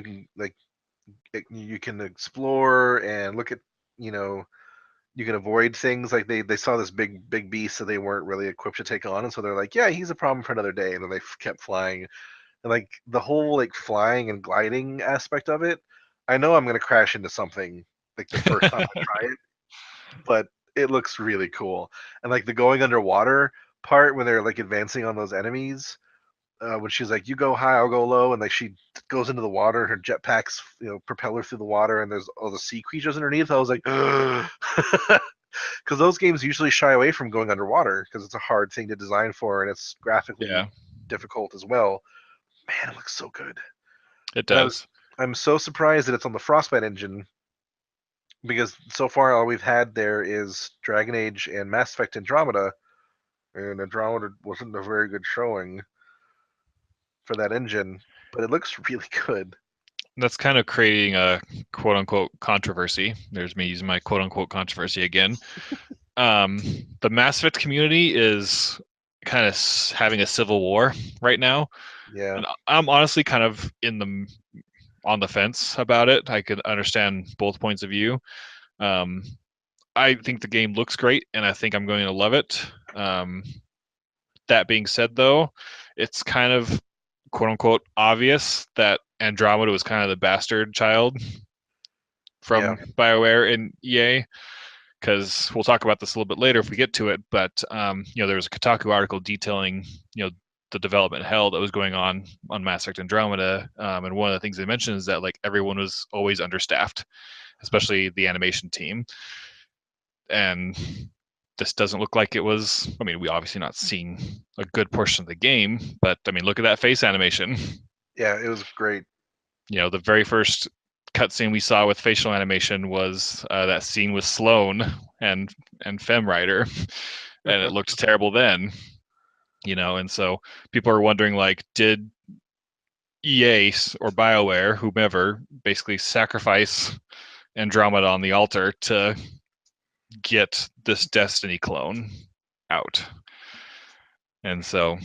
you can explore and look at you know you can avoid things like they saw this big beast that they weren't really equipped to take on, and so they're like, yeah, he's a problem for another day, and then they kept flying, and like the whole like flying and gliding aspect of it. I know I'm gonna crash into something like the first time I try it, but it looks really cool, and like the going underwater part when they're like advancing on those enemies. When she's like, "You go high, I'll go low," and like she goes into the water, and her jetpacks, propel her through the water, and there's all the sea creatures underneath. I was like, because those games usually shy away from going underwater because it's a hard thing to design for, and it's graphically Yeah. difficult as well. Man, it looks so good. It And does. I'm so surprised that it's on the Frostbite engine because so far all we've had there is Dragon Age and Mass Effect Andromeda, and Andromeda wasn't a very good showing for that engine, but it looks really good. That's kind of creating a quote unquote controversy. There's me using my quote unquote controversy again. Um, the Mass Effect community is kind of having a civil war right now, Yeah, and I'm honestly kind of on the fence about it. I could understand both points of view. Um, I think the game looks great, and I think I'm going to love it. That being said, though, it's kind of quote unquote obvious that Andromeda was kind of the bastard child yeah, from BioWare and EA, because we'll talk about this a little bit later if we get to it. But there was a Kotaku article detailing the development hell that was going on Mass Effect Andromeda, and one of the things they mentioned is that like everyone was always understaffed, especially the animation team, and this doesn't look like it was. I mean, we obviously not seen a good portion of the game, but I mean, look at that face animation. yeah. It was great. The very first cutscene we saw with facial animation was that scene with Sloane and Femrider, and it looked terrible then. And so people are wondering, like, did EA or BioWare, whomever, basically sacrifice Andromeda on the altar to get this Destiny clone out? And so,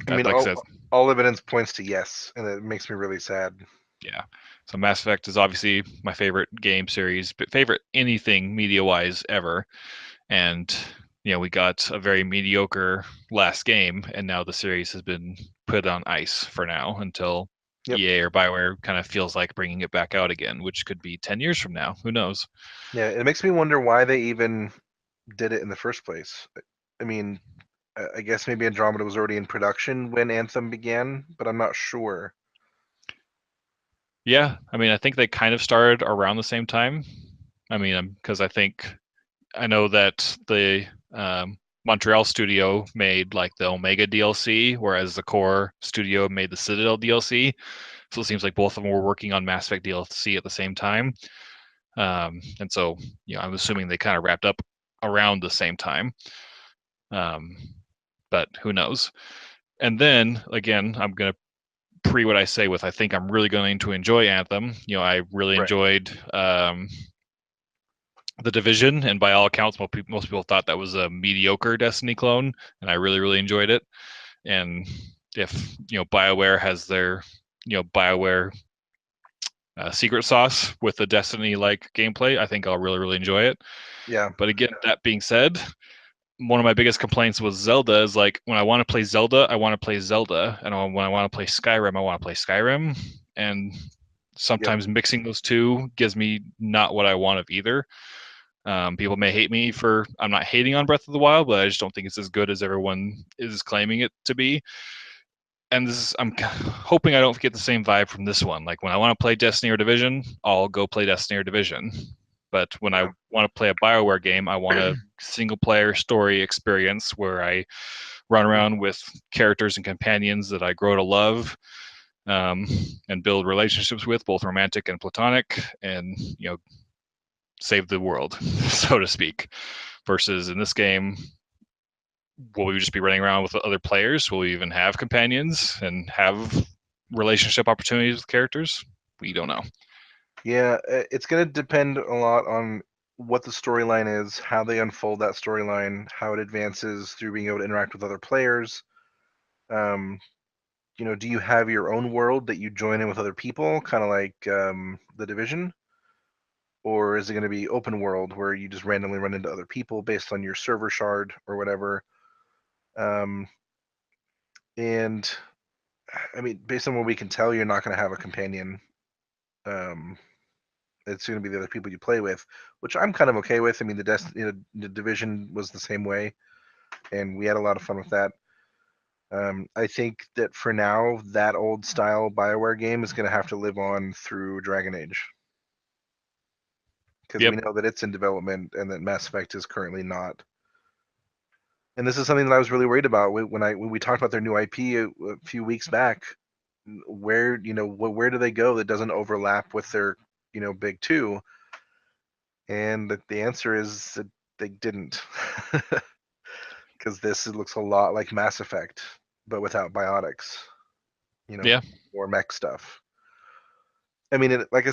I mean, like I said, all evidence points to yes, and it makes me really sad. yeah. So Mass Effect is obviously my favorite game series, but favorite anything media-wise ever. And we got a very mediocre last game, and now the series has been put on ice for now until Yep. EA or BioWare kind of feels like bringing it back out again, which could be 10 years from now. Who knows? Yeah, it makes me wonder why they even did it in the first place. I mean, I guess maybe Andromeda was already in production when Anthem began, but I'm not sure. Yeah, I mean, I think they kind of started around the same time. I mean, because I know that the Montreal studio made like the Omega DLC, whereas the core studio made the Citadel DLC. So it seems like both of them were working on Mass Effect DLC at the same time. And so, I'm assuming they kind of wrapped up around the same time. Um, but who knows? And then again, I'm gonna pre what I say with I think I'm really going to enjoy Anthem. I really Right. enjoyed the Division, and by all accounts, most people thought that was a mediocre Destiny clone, and I really really enjoyed it. And if BioWare has their BioWare secret sauce with the Destiny like gameplay, I think I'll really really enjoy it. Yeah. But again, that being said, one of my biggest complaints with Zelda is like when I want to play Zelda, I want to play Zelda, and when I want to play Skyrim, I want to play Skyrim, and Yep. sometimes mixing those two gives me not what I want of either. People may hate me for I'm not hating on Breath of the Wild, but I just don't think it's as good as everyone is claiming it to be. And I'm hoping I don't get the same vibe from this one. Like when I want to play Destiny or Division, I'll go play Destiny or Division. But when I Yeah. want to play a BioWare game, I want a single player story experience where I run around with characters and companions that I grow to love, and build relationships with, both romantic and platonic, and save the world, so to speak. Versus in this game, will we just be running around with other players? Will we even have companions and have relationship opportunities with characters? We don't know. Yeah, it's going to depend a lot on what the storyline is, how they unfold that storyline, how it advances through being able to interact with other players. Um, do you have your own world that you join in with other people, kind of like the Division? Or is it going to be open world where you just randomly run into other people based on your server shard or whatever? Um, and I mean, based on what we can tell, you're not going to have a companion. Um, it's going to be the other people you play with, which I'm kind of okay with. I mean, the Division was the same way, and we had a lot of fun with that. I think that for now, that old style Bioware game is going to have to live on through Dragon Age, because Yep. we know that it's in development and that Mass Effect is currently not. And this is something that I was really worried about when we talked about their new IP a few weeks back. where where do they go that doesn't overlap with their big two? And the answer is that they didn't, because this looks a lot like Mass Effect, but without biotics. Yeah. More mech stuff. I mean, like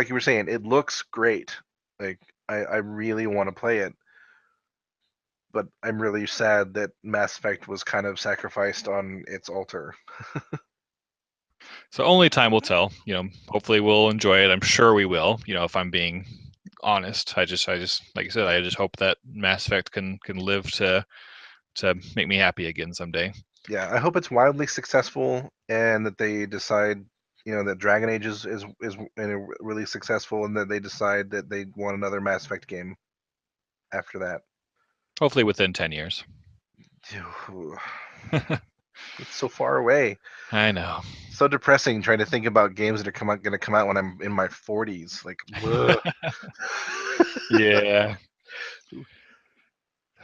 you were saying, it looks great. Like I really want to play it, but I'm really sad that Mass Effect was kind of sacrificed on its altar. So only time will tell. Hopefully we'll enjoy it. I'm sure we will. If I'm being honest, I just like I said, I just hope that Mass Effect can live to make me happy again someday. Yeah, I hope it's wildly successful and that they decide, that Dragon Age is really successful, and that they decide that they want another Mass Effect game after that. Hopefully within 10 years. It's so far away. I know. So depressing trying to think about games that are going to come out when I'm in my 40s. Like, Yeah.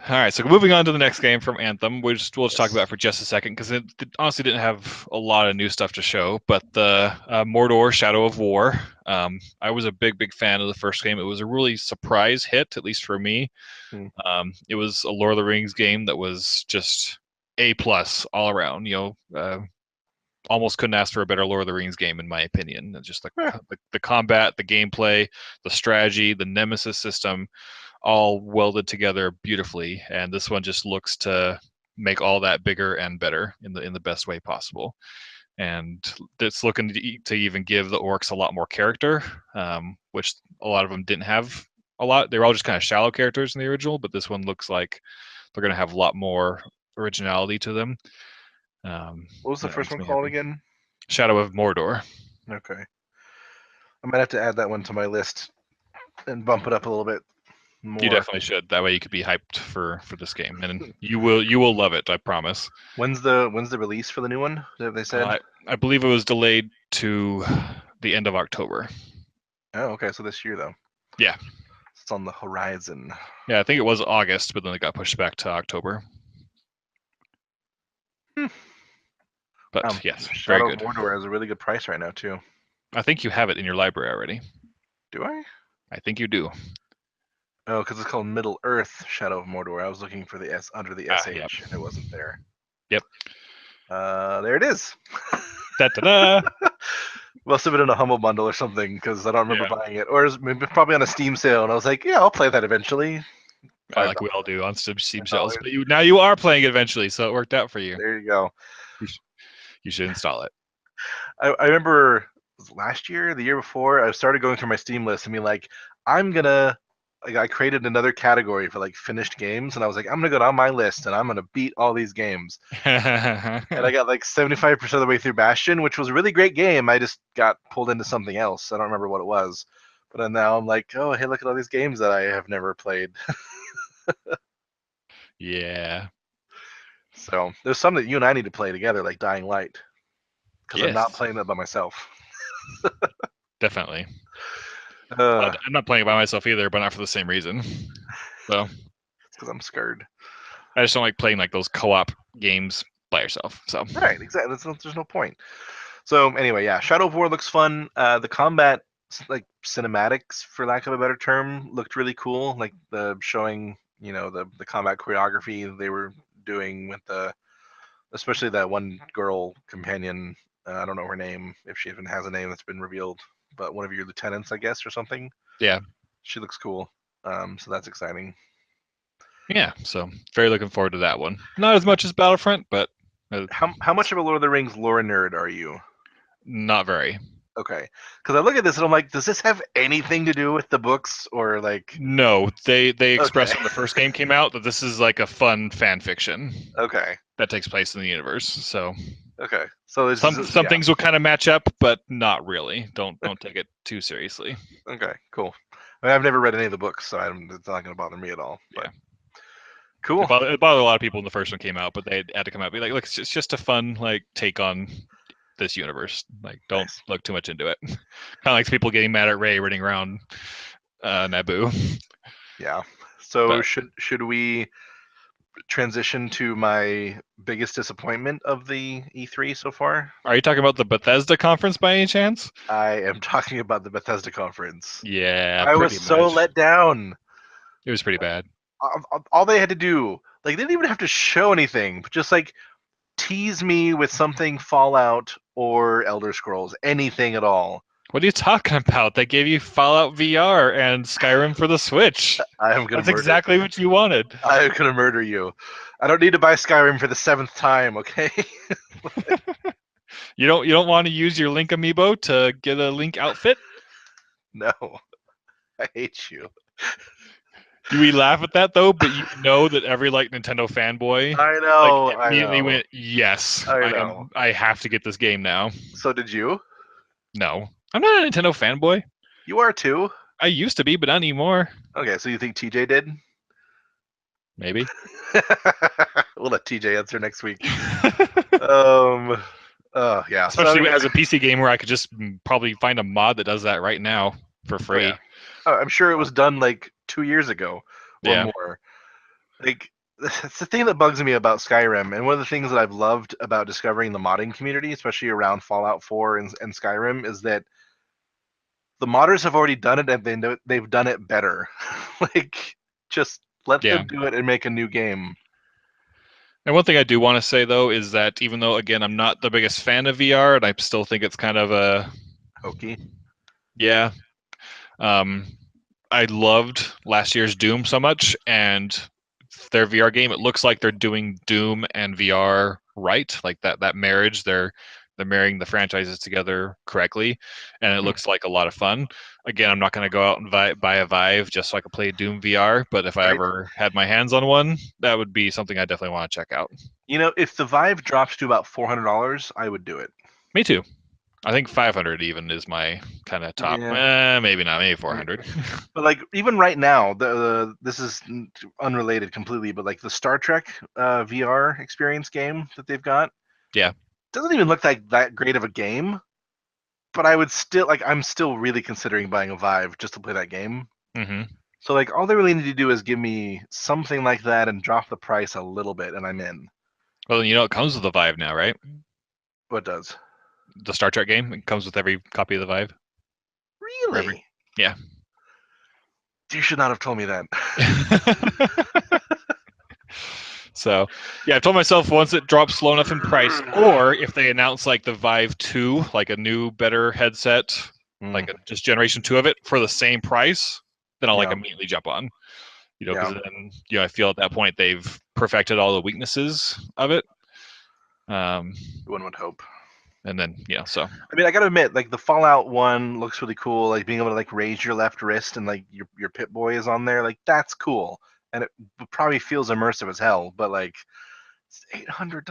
All right, so moving on to the next game from Anthem, we'll just talk about it for just a second, because it honestly didn't have a lot of new stuff to show. But the Mordor: Shadow of War, I was a big fan of the first game. It was a really surprise hit, at least for me. It was a Lord of the Rings game that was just A+ all around. Almost couldn't ask for a better Lord of the Rings game, in my opinion. Just the combat, the gameplay, the strategy, the Nemesis system, all welded together beautifully. And this one just looks to make all that bigger and better in the best way possible. And it's looking to even give the orcs a lot more character, which a lot of them didn't have a lot. They were all just kind of shallow characters in the original, but this one looks like they're going to have a lot more originality to them. What was the first one called again? Shadow of Mordor. Okay. I might have to add that one to my list and bump it up a little bit more. You definitely should. That way you could be hyped for this game, and you will love it. I promise. When's the release for the new one? Have they said? I believe it was delayed to the end of October. Oh, okay. So this year, though. Yeah. It's on the horizon. Yeah, I think it was August, but then it got pushed back to October. But yes, very good. Shadow of Mordor has a really good price right now too. I think you have it in your library already. Do I? I think you do. Oh, because it's called Middle Earth: Shadow of Mordor. I was looking for the S under the SH, yep. and it wasn't there. Yep. There it is. Da-da-da. Must have been in a Humble Bundle or something, because I don't remember buying it. Or maybe probably on a Steam sale, and I was like, yeah, I'll play that eventually. Like we all do on Steam sales. But now you are playing it eventually, so it worked out for you. There you go. You should install it. I remember last year, the year before, I started going through my Steam list and being like, I created another category for like finished games, and I was like, I'm gonna go down my list and I'm gonna beat all these games. And I got like 75% of the way through Bastion, which was a really great game. I just got pulled into something else. I don't remember what it was, but then now I'm like, oh, hey, look at all these games that I have never played. Yeah. So there's some that you and I need to play together, like Dying Light, because I'm not playing that by myself. Definitely. I'm not playing it by myself either, but not for the same reason. So it's because I'm scared. I just don't like playing like those co-op games by yourself. So right, exactly. There's no point. So anyway, yeah, Shadow of War looks fun. The combat, like cinematics, for lack of a better term, looked really cool. Like the showing, the combat choreography they were doing with especially that one girl companion. I don't know her name, if she even has a name that's been revealed, but one of your lieutenants, I guess, or something. Yeah, she looks cool. So that's exciting. Yeah, so very looking forward to that one. Not as much as Battlefront, but how much of a Lord of the Rings lore nerd are you? Not very. Okay, because I look at this and I'm like, does this have anything to do with the books, or like? No, they expressed when the first game came out that this is like a fun fan fiction. Okay. That takes place in the universe. So. Okay, so some things will kind of match up, but not really. Don't take it too seriously. Okay, cool. I mean, I've never read any of the books, so it's not going to bother me at all. But. Yeah. Cool. It bothered a lot of people when the first one came out, but they had to come out and be like, look, it's just a fun like take on this universe. Like, don't look too much into it. Kind of like people getting mad at Rey running around Naboo. Yeah. So should we transition to my biggest disappointment of the E3 so far? Are you talking about the Bethesda conference by any chance? I am talking about the Bethesda conference. Yeah, I was pretty so much. let down. It was pretty bad. All they had to do, like, they didn't even have to show anything, but just like tease me with something Fallout or Elder Scrolls, anything at all. What are you talking about? They gave you Fallout VR and Skyrim for the Switch. I am gonna That's murder. exactly what you wanted. I am gonna murder you. I don't need to buy Skyrim for the 7th time, okay? You don't want to use your Link amiibo to get a Link outfit? No, I hate you. We laugh at that though, but you know that every like Nintendo fanboy I know. like immediately I know. went, yes, I know. I have to get this game now. So did you? No, I'm not a Nintendo fanboy. You are too. I used to be, but not anymore. Okay, so you think TJ did? Maybe. We'll let TJ answer next week. Yeah. Especially as a PC gamer, I could just probably find a mod that does that right now for free. I'm sure it was done like 2 years ago or more. Like, it's the thing that bugs me about Skyrim, and one of the things that I've loved about discovering the modding community, especially around Fallout 4 and Skyrim, is that the modders have already done it and they've done it better. Like, just let them do it and make a new game. And one thing I do want to say though is that even though again I'm not the biggest fan of VR, and I still think it's kind of a hokey. Yeah. I loved last year's Doom so much, and their VR game, it looks like they're doing Doom and VR right, like that marriage. They're marrying the franchises together correctly, and it looks like a lot of fun. Again, I'm not going to go out and buy a Vive just so I can play Doom VR, but if I ever had my hands on one, that would be something I definitely want to check out. You know, if the Vive drops to about $400, I would do it. Me too. I think 500 even is my kind of top. Maybe not. Maybe 400. But like even right now, this is unrelated completely, but like the Star Trek VR experience game that they've got, doesn't even look like that great of a game. But I would still I'm still really considering buying a Vive just to play that game. Mm-hmm. So like all they really need to do is give me something like that and drop the price a little bit, and I'm in. Well, you know it comes with a Vive now, right? What does? The Star Trek game. It comes with every copy of the Vive. Really? Yeah. You should not have told me that. So, yeah, I told myself once it drops low enough in price, or if they announce like the Vive 2, like a new, better headset, like just generation 2 of it for the same price, then I'll like immediately jump on. You know, because then I feel at that point they've perfected all the weaknesses of it. One would hope. And then so I mean, I gotta admit, like the Fallout one looks really cool. Like being able to like raise your left wrist and like your Pip-Boy is on there. Like that's cool, and it probably feels immersive as hell. But like, it's $800.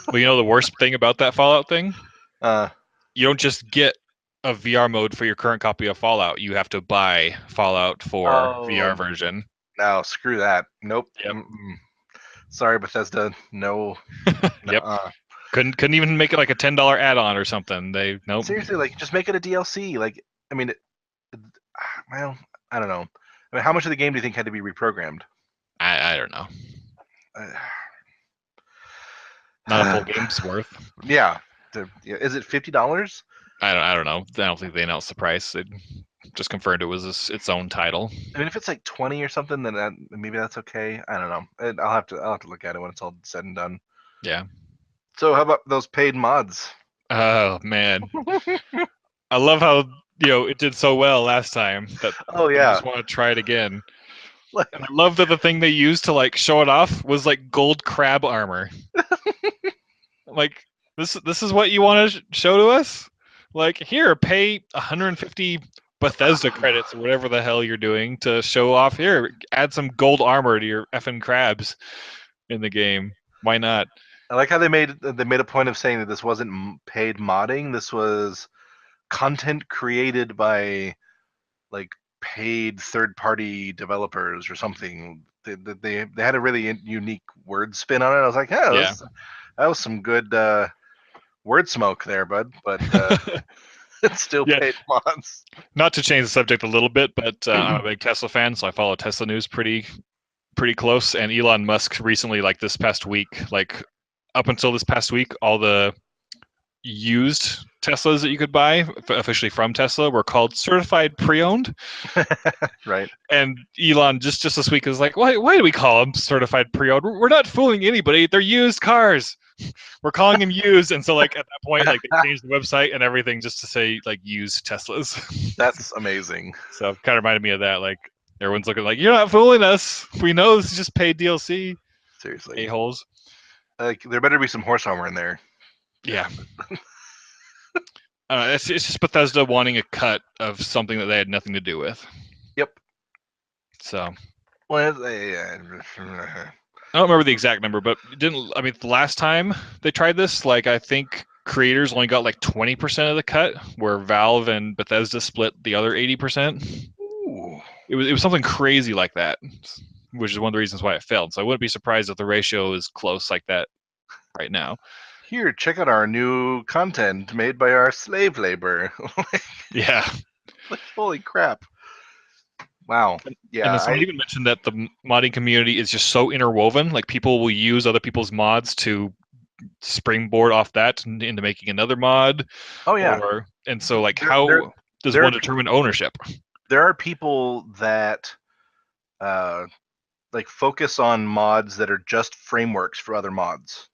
Well, you know the worst thing about that Fallout thing? You don't just get a VR mode for your current copy of Fallout. You have to buy Fallout 4 VR version. No, screw that. Nope. Yep. Sorry, Bethesda. No. Yep. Couldn't even make it like a $10 add-on or something. Nope. Seriously, like just make it a DLC. Like, I mean, well, I don't know. I mean, how much of the game do you think had to be reprogrammed? I don't know. Not a full game's worth. Yeah. Is it $50? I don't know. I don't think they announced the price. It just confirmed it was its own title. I mean, if it's like 20 or something, then maybe that's okay. I don't know. I'll have to look at it when it's all said and done. Yeah. So how about those paid mods? Oh man, I love how it did so well last time that I just want to try it again. And I love that the thing they used to like show it off was like gold crab armor. Like this is what you want to show to us? Like here, pay 150 Bethesda credits or whatever the hell you're doing to show off. Here, add some gold armor to your effing crabs in the game. Why not? I like how they made a point of saying that this wasn't paid modding. This was content created by like paid third-party developers or something. They had a really unique word spin on it. I was like, that was some good word smoke there, bud. But it's still paid mods. Not to change the subject a little bit, but I'm a big Tesla fan, so I follow Tesla news pretty pretty close. And Elon Musk recently, like this past week, like up until this past week, all the used Teslas that you could buy officially from Tesla were called certified pre-owned. Right. And Elon just this week was like, why do we call them certified pre-owned? We're not fooling anybody. They're used cars. We're calling them used. And so like at that point, like they changed the website and everything just to say like used Teslas. That's amazing. So it kind of reminded me of that. Like everyone's looking like, you're not fooling us. We know this is just paid DLC. Seriously. A-holes. Like there better be some horse armor in there. Yeah. It's just Bethesda wanting a cut of something that they had nothing to do with. Yep. So. Well, I don't remember the exact number, but the last time they tried this, like I think creators only got like 20% of the cut, where Valve and Bethesda split the other 80%. Ooh. It was something crazy like that, which is one of the reasons why it failed. So I wouldn't be surprised if the ratio is close like that right now. Here, check out our new content made by our slave labor. Yeah. Like, holy crap. Wow. Yeah. And someone even mentioned that the modding community is just so interwoven. Like people will use other people's mods to springboard off that into making another mod. Oh yeah. And so like how does one determine ownership? There are people that like focus on mods that are just frameworks for other mods.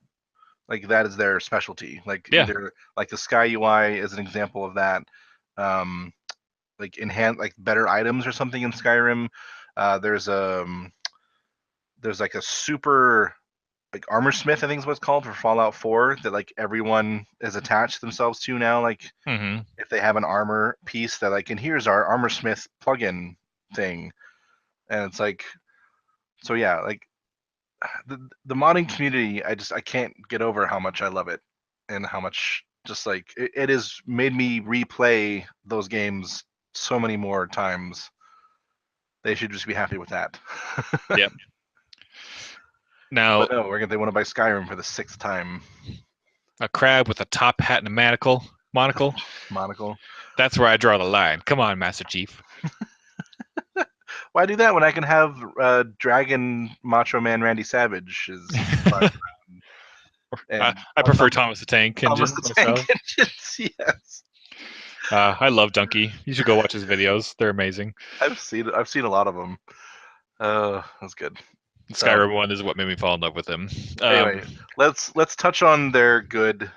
Like that is their specialty. Like either like the Sky UI is an example of that. Like enhance like better items or something in Skyrim. There's like a super like armor smith, I think is what it's called, for Fallout 4 that like everyone is attached themselves to now. Like if they have an armor piece that like, and here's our armor smith plugin thing, and it's like, so yeah, like the modding community, I can't get over how much I love it and how much just like it has made me replay those games so many more times. They should just be happy with that. Yep. Now, but no, they want to buy Skyrim for the 6th time. A crab with a top hat and a monocle. Monocle. That's where I draw the line. Come on, Master Chief. Why do that when I can have Dragon Macho Man Randy Savage? I prefer Thomas the Tank Engine. Thomas the Tank Engine, yes. I love Donkey. You should go watch his videos. They're amazing. I've seen a lot of them. That's good. Skyrim 1 is what made me fall in love with him. Anyway, let's touch on their good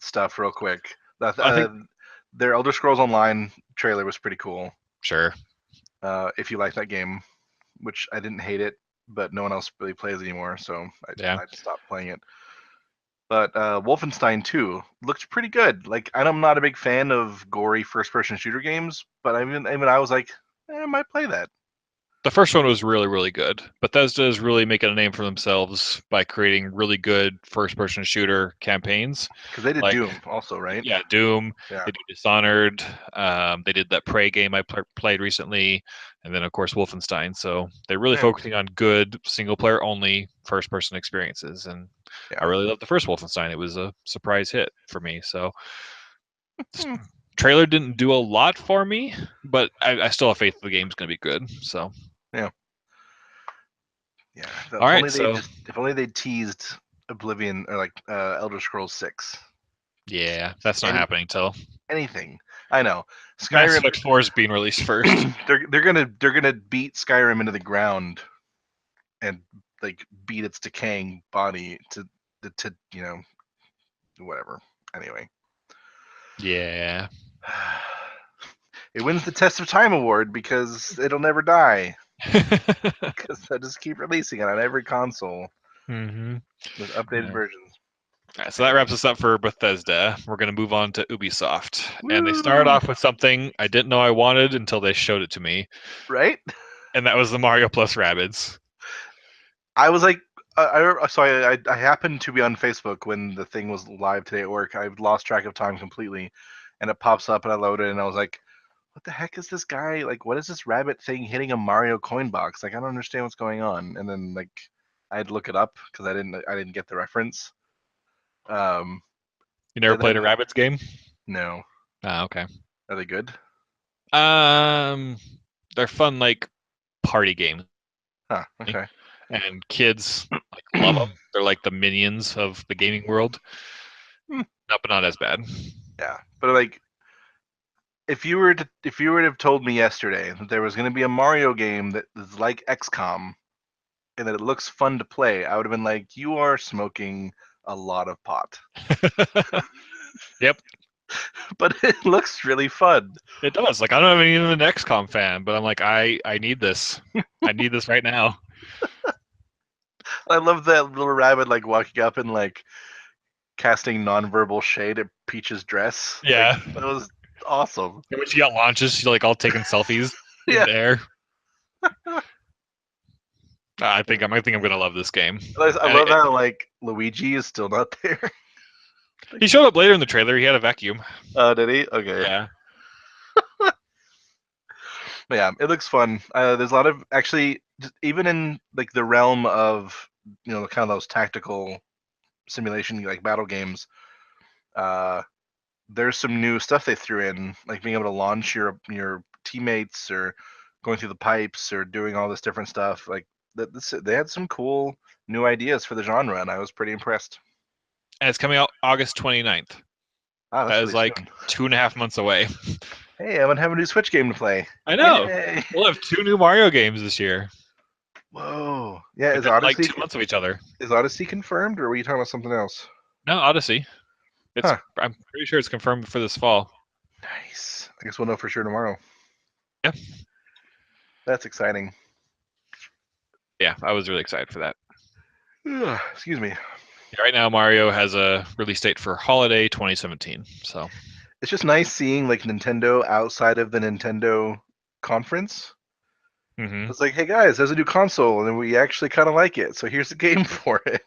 stuff real quick. Their Elder Scrolls Online trailer was pretty cool. Sure. If you like that game, which I didn't hate it, but no one else really plays anymore, so I just stopped playing it. But Wolfenstein 2 looked pretty good. Like, I'm not a big fan of gory first-person shooter games, but I was like, I might play that. The first one was really, really good. Bethesda is really making a name for themselves by creating really good first-person shooter campaigns. Because they did Doom also, right? Yeah, Doom. Yeah. They did Dishonored. They did that Prey game I played recently. And then, of course, Wolfenstein. So they're really focusing on good single-player only first-person experiences. And I really loved the first Wolfenstein. It was a surprise hit for me. So trailer didn't do a lot for me, but I still have faith the game's going to be good. So yeah. All right. If only they teased Oblivion or like Elder Scrolls 6. Yeah, that's not happening till anything. I know. Mass Effect 4 is being released first. they're gonna beat Skyrim into the ground and like beat its decaying body to whatever. Anyway. Yeah. It wins the Test of Time award because it'll never die. Because I just keep releasing it on every console with updated versions. All right, so that wraps us up for Bethesda. We're going to move on to Ubisoft. Woo! And they started off with something I didn't know I wanted until they showed it to me. Right? And that was the Mario plus Rabbids. I was like, I happened to be on Facebook when the thing was live today at work. I've lost track of time completely. And it pops up and I load it and I was like, what the heck is this guy? Like, what is this rabbit thing hitting a Mario coin box? Like, I don't understand what's going on. And then like, I had to look it up because I didn't get the reference. You never played a Rabbids game? No. Ah, okay. Are they good? They're fun, like party games. Huh. Okay. and kids like love them. They're like the minions of the gaming world. No, but not as bad. Yeah, but like, if you were to have told me yesterday that there was going to be a Mario game that is like XCOM and that it looks fun to play, I would have been like, you are smoking a lot of pot. Yep. But it looks really fun. It does. Like, I'm not even an XCOM fan, but I'm like, I need this. I need this right now. I love that little rabbit like walking up and like casting nonverbal shade at Peach's dress. Yeah. Like, that was awesome. And when she got launches, she's like all taking selfies in Yeah. the air. I think I'm gonna love this game. I love how like Luigi is still not there. He showed up later in the trailer. He had a vacuum. Oh, did he? Okay. Yeah. But yeah, it looks fun. There's a lot of actually, even in like the realm of kind of those tactical simulation like battle games. There's some new stuff they threw in, like being able to launch your teammates or going through the pipes or doing all this different stuff. Like they had some cool new ideas for the genre, and I was pretty impressed. And it's coming out August 29th. Wow, That is really like soon. 2.5 months away. Hey, I'm gonna have a new Switch game to play. I know. Yay. We'll have 2 new Mario games this year. Whoa. Yeah, is Within, like Odyssey 2 months of each other. is Odyssey confirmed, or were you talking about something else? No, Odyssey. It's. Huh. I'm pretty sure it's confirmed for this fall. Nice. I guess we'll know for sure tomorrow. Yeah. That's exciting. Yeah, I was really excited for that. Excuse me. Right now, Mario has a release date for holiday 2017. So It's just nice seeing like Nintendo outside of the Nintendo conference. mm-hmm. It's like, hey guys, there's a new console, and we actually kind of like it. So here's a game for it.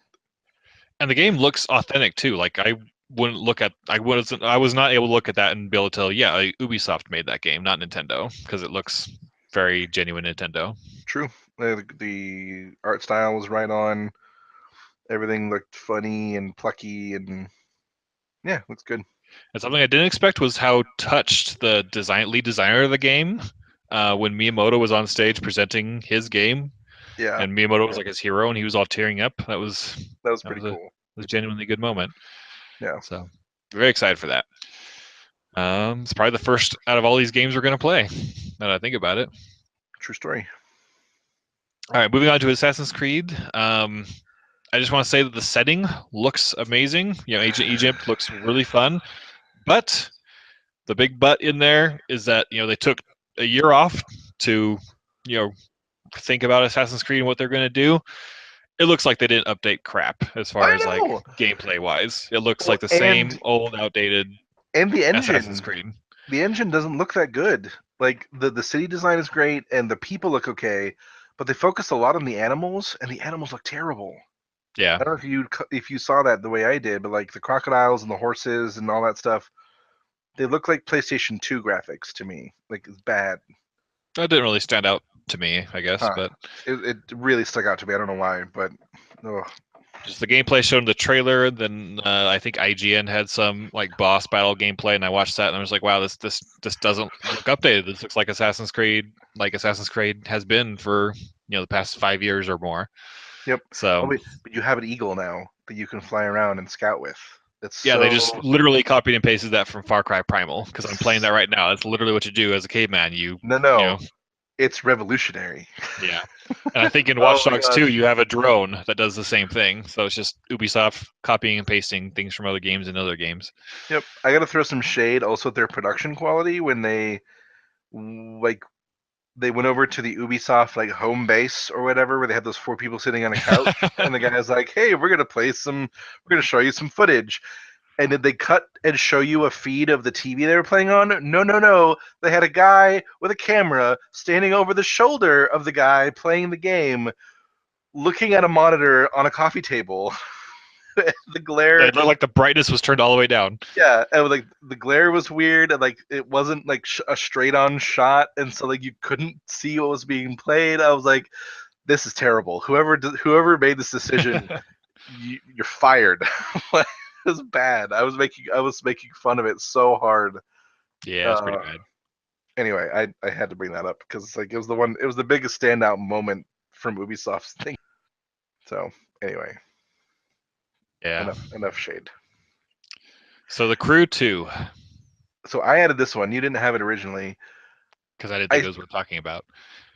And the game looks authentic too. Like I was not able to look at that and be able to tell, yeah, Ubisoft made that game, not Nintendo, because it looks very genuine Nintendo. True. The art style was right on. Everything looked funny and plucky, and yeah, looks good. And something I didn't expect was how touched the lead designer of the game when Miyamoto was on stage presenting his game. Yeah. And Miyamoto was like his hero, and he was all tearing up. That was pretty cool. It was a genuinely good moment. Yeah. So very excited for that. It's probably the first out of all these games we're going to play. Now that I think about it. True story. All right, moving on to Assassin's Creed. I just want to say that the setting looks amazing. Ancient Egypt looks really fun, but the big but in there is that they took a year off to think about Assassin's Creed and what they're going to do. It looks like they didn't update crap as far as like gameplay wise. It looks like the same old, outdated. And the engine. Assassin's Creed. The engine doesn't look that good. Like the city design is great and the people look okay, but they focus a lot on the animals, and the animals look terrible. Yeah. I don't know if you saw that the way I did, but like the crocodiles and the horses and all that stuff, they look like PlayStation 2 graphics to me. Like, it's bad. That didn't really stand out to me, I guess, but it really stuck out to me. I don't know why, but just the gameplay shown in the trailer. Then I think IGN had some like boss battle gameplay, and I watched that and I was like, wow, this doesn't look updated. This looks like Assassin's Creed has been for the past 5 years or more. Yep. So but you have an eagle now that you can fly around and scout with. They just literally copied and pasted that from Far Cry Primal, because I'm playing that right now. That's literally what you do as a caveman. It's revolutionary. Yeah. And I think in Watch Dogs 2, you have a drone that does the same thing. So it's just Ubisoft copying and pasting things from other games and other games. Yep. I got to throw some shade also at their production quality when they went over to the Ubisoft like home base or whatever, where they had those 4 people sitting on a couch, and the guy's like, "Hey, we're gonna show you some footage." And did they cut and show you a feed of the TV they were playing on? No. They had a guy with a camera standing over the shoulder of the guy playing the game, looking at a monitor on a coffee table. The glare. It looked like the brightness was turned all the way down. Yeah, and like the glare was weird, and like it wasn't like a straight-on shot, and so like you couldn't see what was being played. I was like, "This is terrible. Whoever made this decision, you're fired." It was bad. I was making fun of it so hard. Yeah, it's pretty bad. Anyway, I had to bring that up because like it was the biggest standout moment from Ubisoft's thing. So anyway, Yeah. enough shade. So The Crew 2, So I added this one. You didn't have it originally. because I didn't think I it was worth talking about.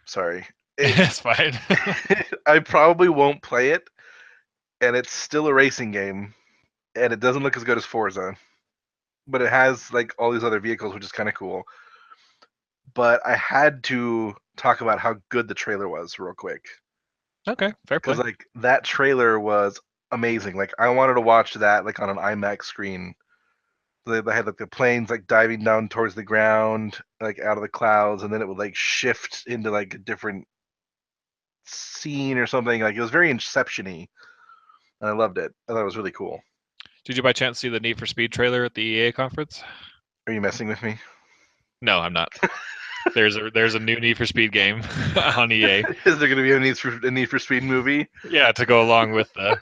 sorry. It's fine. I probably won't play it, and it's still a racing game, and it doesn't look as good as Forza, but it has like all these other vehicles, which is kind of cool. But I had to talk about how good the trailer was real quick, Okay, fair because play. like that trailer was amazing. Like I wanted to watch that like on an IMAX screen. They had like the planes like diving down towards the ground, like out of the clouds, and then it would like shift into like a different scene or something. Like it was very Inception-y, and I loved it. I thought it was really cool. Did you by chance see the Need for Speed trailer at the EA conference? Are you messing with me? No, I'm not. There's a new Need for Speed game on EA. Is there going to be a Need for Speed movie? Yeah, to go along with the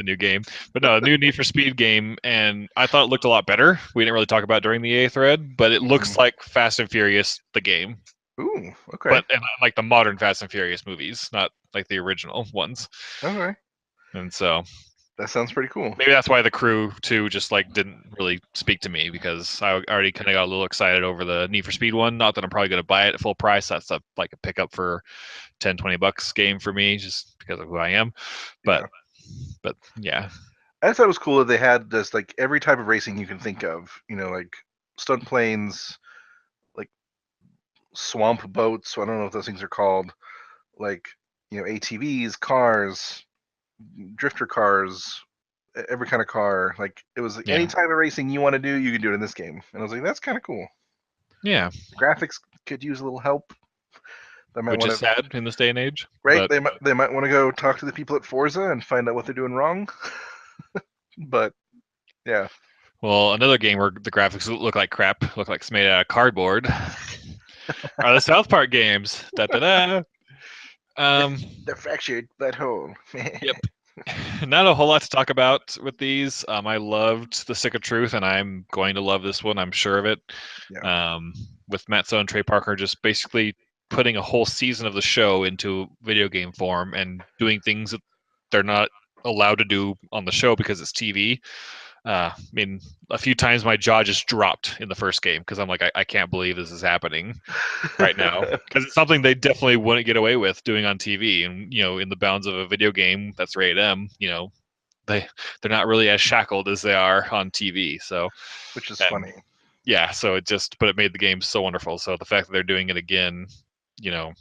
new game. But no, a new Need for Speed game, and I thought it looked a lot better. We didn't really talk about it during the EA thread, but it looks like Fast and Furious, the game. Ooh, okay. But and like the modern Fast and Furious movies, not like the original ones. Okay. And so That sounds pretty cool. maybe that's why The Crew 2 just like didn't really speak to me, because I already kind of got a little excited over the Need for Speed one. Not that I'm probably going to buy it at full price. That's like a pickup for 10-20 bucks game for me, just because of who I am. But yeah. I thought it was cool that they had just like every type of racing you can think of. You know, like stunt planes, like swamp boats. I don't know what those things are called. Like ATVs, cars, drifter cars, every kind of car. Like it was any type of racing you want to do, you can do it in this game. And I was like, that's kind of cool. Yeah. Graphics could use a little help. They might Which want is to, sad in this day and age. right? But They might want to go talk to the people at Forza and find out what they're doing wrong. But yeah. well, another game where the graphics look like crap, look like it's made out of cardboard, are the South Park games. Da da da. The fractured but whole. Yep. Not a whole lot to talk about with these. I loved The Stick of Truth, and I'm going to love this one. I'm sure of it. Yeah. With Matt Stone and Trey Parker just basically putting a whole season of the show into video game form and doing things that they're not allowed to do on the show because it's TV. I mean, a few times my jaw just dropped in the first game because I'm like, I can't believe this is happening right now, because it's something they definitely wouldn't get away with doing on TV. And in the bounds of a video game that's rated M, they're not really as shackled as they are on TV. So, Which is funny. Yeah, so but it made the game so wonderful. So the fact that they're doing it again, in a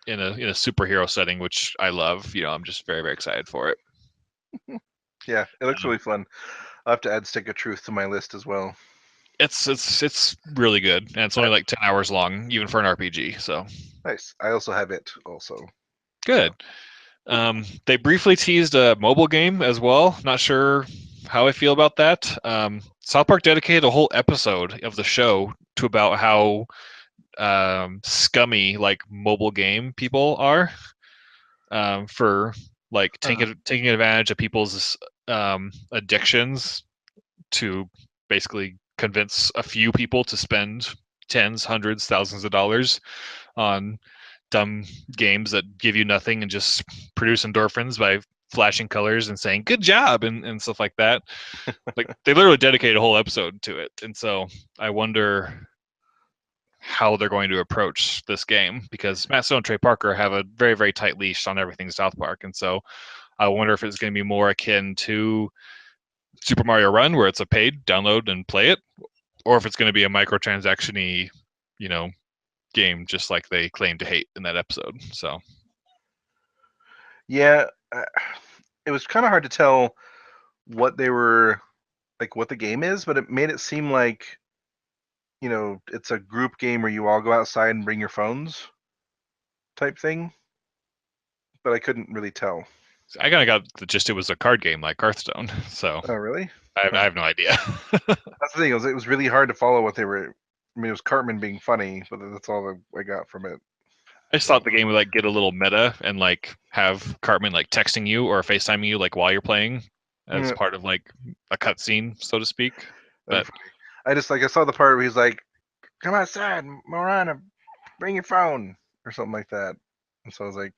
superhero setting, which I love, I'm just very, very excited for it. Yeah, it looks really fun. I'll have to add Stick of Truth to my list as well. It's really good, and it's only like 10 hours long, even for an RPG. So nice. I also have it also. good. So. They briefly teased a mobile game as well. Not sure how I feel about that. South Park dedicated a whole episode of the show to about how scummy like mobile game people are, for like taking advantage of people's addictions to basically convince a few people to spend tens, hundreds, thousands of dollars on dumb games that give you nothing and just produce endorphins by flashing colors and saying good job and stuff like that. Like they literally dedicated a whole episode to it. And so I wonder how they're going to approach this game, because Matt Stone and Trey Parker have a very, very tight leash on everything South Park. And so I wonder if it's going to be more akin to Super Mario Run, where it's a paid download and play it, or if it's going to be a microtransaction-y, game, just like they claim to hate in that episode. So yeah, it was kind of hard to tell what they were like, what the game is, but it made it seem like it's a group game where you all go outside and bring your phones type thing, but I couldn't really tell. I kind of got the gist it was a card game like Hearthstone. So Oh really? I have no idea. That's the thing. It was really hard to follow what they were. I mean, it was Cartman being funny, but that's all I got from it. I just thought the game would like get a little meta and like have Cartman like texting you or FaceTiming you like while you're playing as part of like a cutscene, so to speak. But I saw the part where he's like, "Come outside, Morana, bring your phone," or something like that. And so I was like,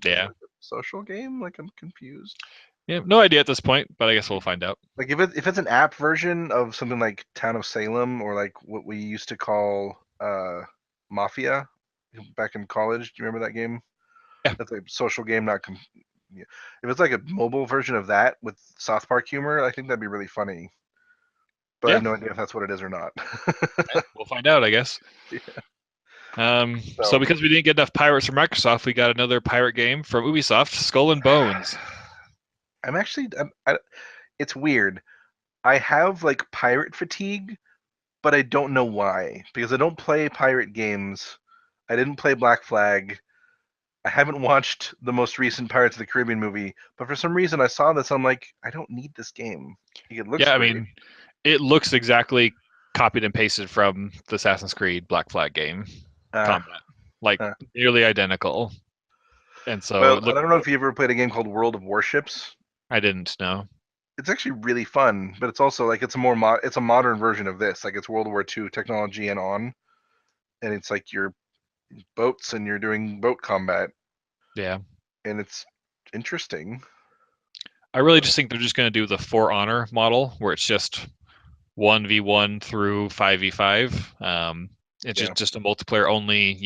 yeah, social game? Like I'm confused. Yeah, no idea at this point, but I guess we'll find out. Like if it's an app version of something like Town of Salem or like what we used to call Mafia back in college. Do you remember that game? Yeah. That's a social game, not. Yeah. If it's like a mobile version of that with South Park humor, I think that'd be really funny. But I Yeah, have no idea if that's what it is or not. we'll find out, I guess. Yeah. So because we didn't get enough pirates from Microsoft, we got another pirate game from Ubisoft, Skull and Bones. I'm actually, it's weird. I have like pirate fatigue, but I don't know why. Because I don't play pirate games. I didn't play Black Flag. I haven't watched the most recent Pirates of the Caribbean movie, but for some reason I saw this. I'm like, I don't need this game. It looks Yeah, I great. mean, it looks exactly copied and pasted from the Assassin's Creed Black Flag game combat, like nearly identical. And so well, I don't know if you ever played a game called World of Warships. I didn't know. It's actually really fun, but it's also like it's a modern version of this. Like it's World War II technology and on, and it's like your boats and you're doing boat combat. Yeah, and it's interesting. I really just think they're just going to do the For Honor model, where it's just 1v1 through 5v5. It's just a multiplayer only,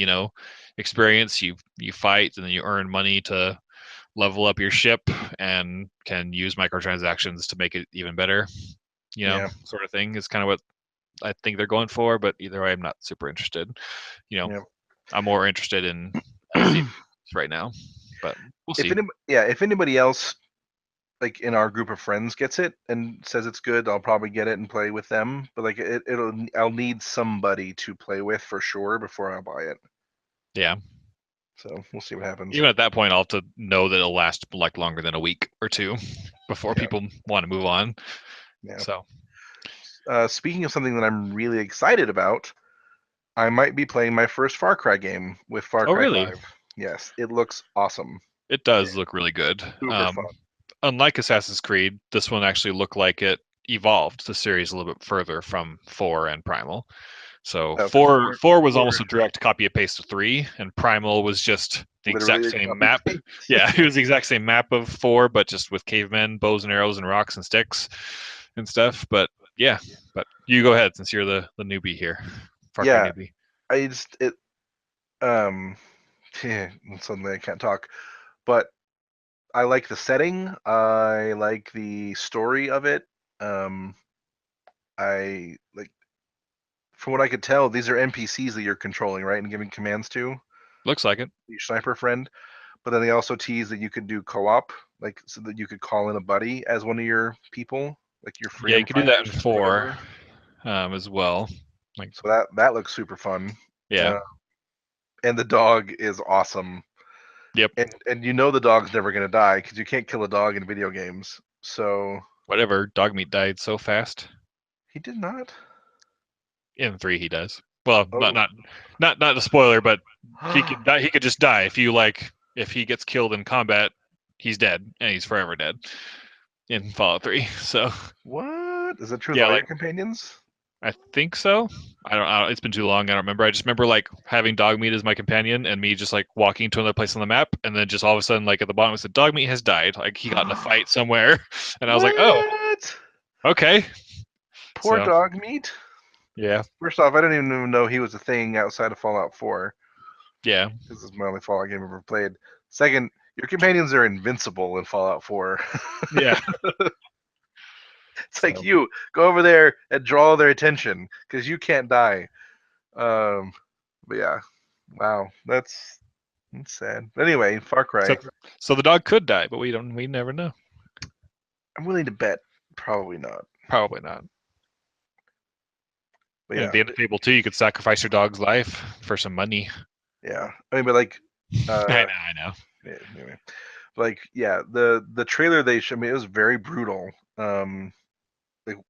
experience. You fight and then you earn money to level up your ship and can use microtransactions to make it even better. Sort of thing is kind of what I think they're going for. But either way, I'm not super interested. I'm more interested in right now. But we'll see. If anybody else like in our group of friends gets it and says it's good, I'll probably get it and play with them. But like I'll need somebody to play with for sure before I buy it. Yeah. So we'll see what happens. Even at that point, I'll have to know that it'll last like longer than a week or two before people want to move on. Yeah. So, speaking of something that I'm really excited about, I might be playing my first Far Cry game with Far Cry 5. Yes, it looks awesome. It does look really good. Super fun. Unlike Assassin's Creed, this one actually looked like it evolved the series a little bit further from 4 and Primal. So 4 was almost a direct copy and paste of 3, and Primal was just the exact same map. Yeah, it was the exact same map of 4, but just with cavemen, bows and arrows, and rocks and sticks and stuff. But yeah, but you go ahead since you're the newbie here. Far Cry newbie. Suddenly I can't talk, but I like the setting. I like the story of it. I like, from what I could tell, these are NPCs that you're controlling, right, and giving commands to. Looks like it. Your sniper friend. But then they also tease that you could do co-op, like so that you could call in a buddy as one of your people, like your freedom. Yeah, you could do that in 4 as well. Like so that looks super fun. Yeah. And the dog is awesome. Yep. And the dog's never gonna die because you can't kill a dog in video games. So whatever. Dogmeat died so fast. He did not. In 3, he does. Well, not a spoiler, but he could die. He could just die if he gets killed in combat, he's dead and he's forever dead in Fallout 3. So what is that true? Yeah, all your companions. I think so. I don't. It's been too long. I don't remember. I just remember having Dogmeat as my companion and me just walking to another place on the map, and then just all of a sudden, at the bottom, it said Dogmeat has died. Like he got in a fight somewhere, and I was like, oh, okay. Poor Dogmeat. Yeah. First off, I didn't even know he was a thing outside of Fallout 4. Yeah. This is my only Fallout game I've ever played. Second, your companions are invincible in Fallout 4. Yeah. It's like you go over there and draw their attention because you can't die. But yeah, wow, that's sad. Anyway, Far Cry. So the dog could die, but we never know. I'm willing to bet probably not. Probably not. But yeah, at the end of Fable 2, you could sacrifice your dog's life for some money. Yeah, I mean, but I know. Yeah, anyway, the trailer they showed me, it was very brutal.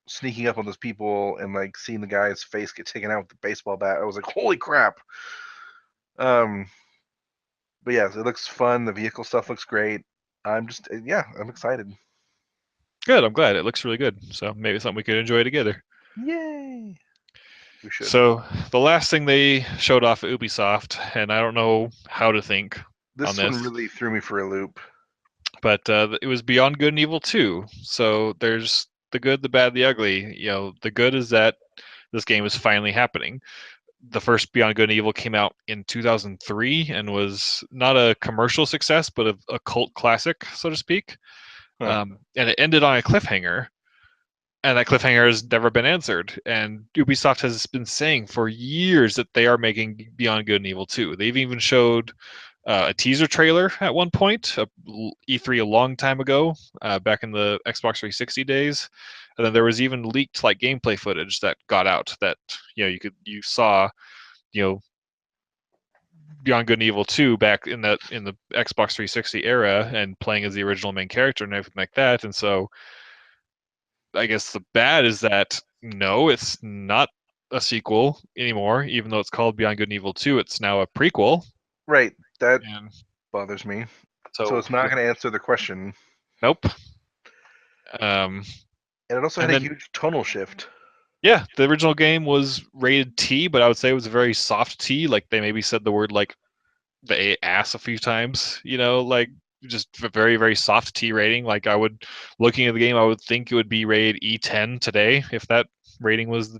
Sneaking up on those people and seeing the guy's face get taken out with the baseball bat. I was like, holy crap. But yeah, it looks fun. The vehicle stuff looks great. I'm excited. Good. I'm glad. It looks really good. So maybe something we could enjoy together. Yay. We should. So the last thing they showed off at Ubisoft, and I don't know how to think, This on one this. really threw me for a loop. But it was Beyond Good and Evil 2. So there's the good, the bad, the ugly. The good is that this game is finally happening. The first Beyond Good and Evil came out in 2003 and was not a commercial success, but a cult classic, so to speak. Huh. And it ended on a cliffhanger, and that cliffhanger has never been answered. And Ubisoft has been saying for years that they are making Beyond Good and Evil 2. They've even showed a teaser trailer at one point, E3 a long time ago, back in the Xbox 360 days. And then there was even leaked like gameplay footage that got out that you saw you know Beyond Good and Evil 2 back in the Xbox 360 era and playing as the original main character and everything like that. And so I guess the bad is that no, it's not a sequel anymore, even though it's called Beyond Good and Evil 2. It's now a prequel. Right. That And bothers me. So so it's not going to answer the question. nope. Um, And it also had and a then huge tonal shift. yeah, the original game was rated T, but I would say it was a very soft T. Like they maybe said the word like the ass a few times, like just a very, very soft T rating. Like looking at the game, I would think it would be rated E10 today if that rating was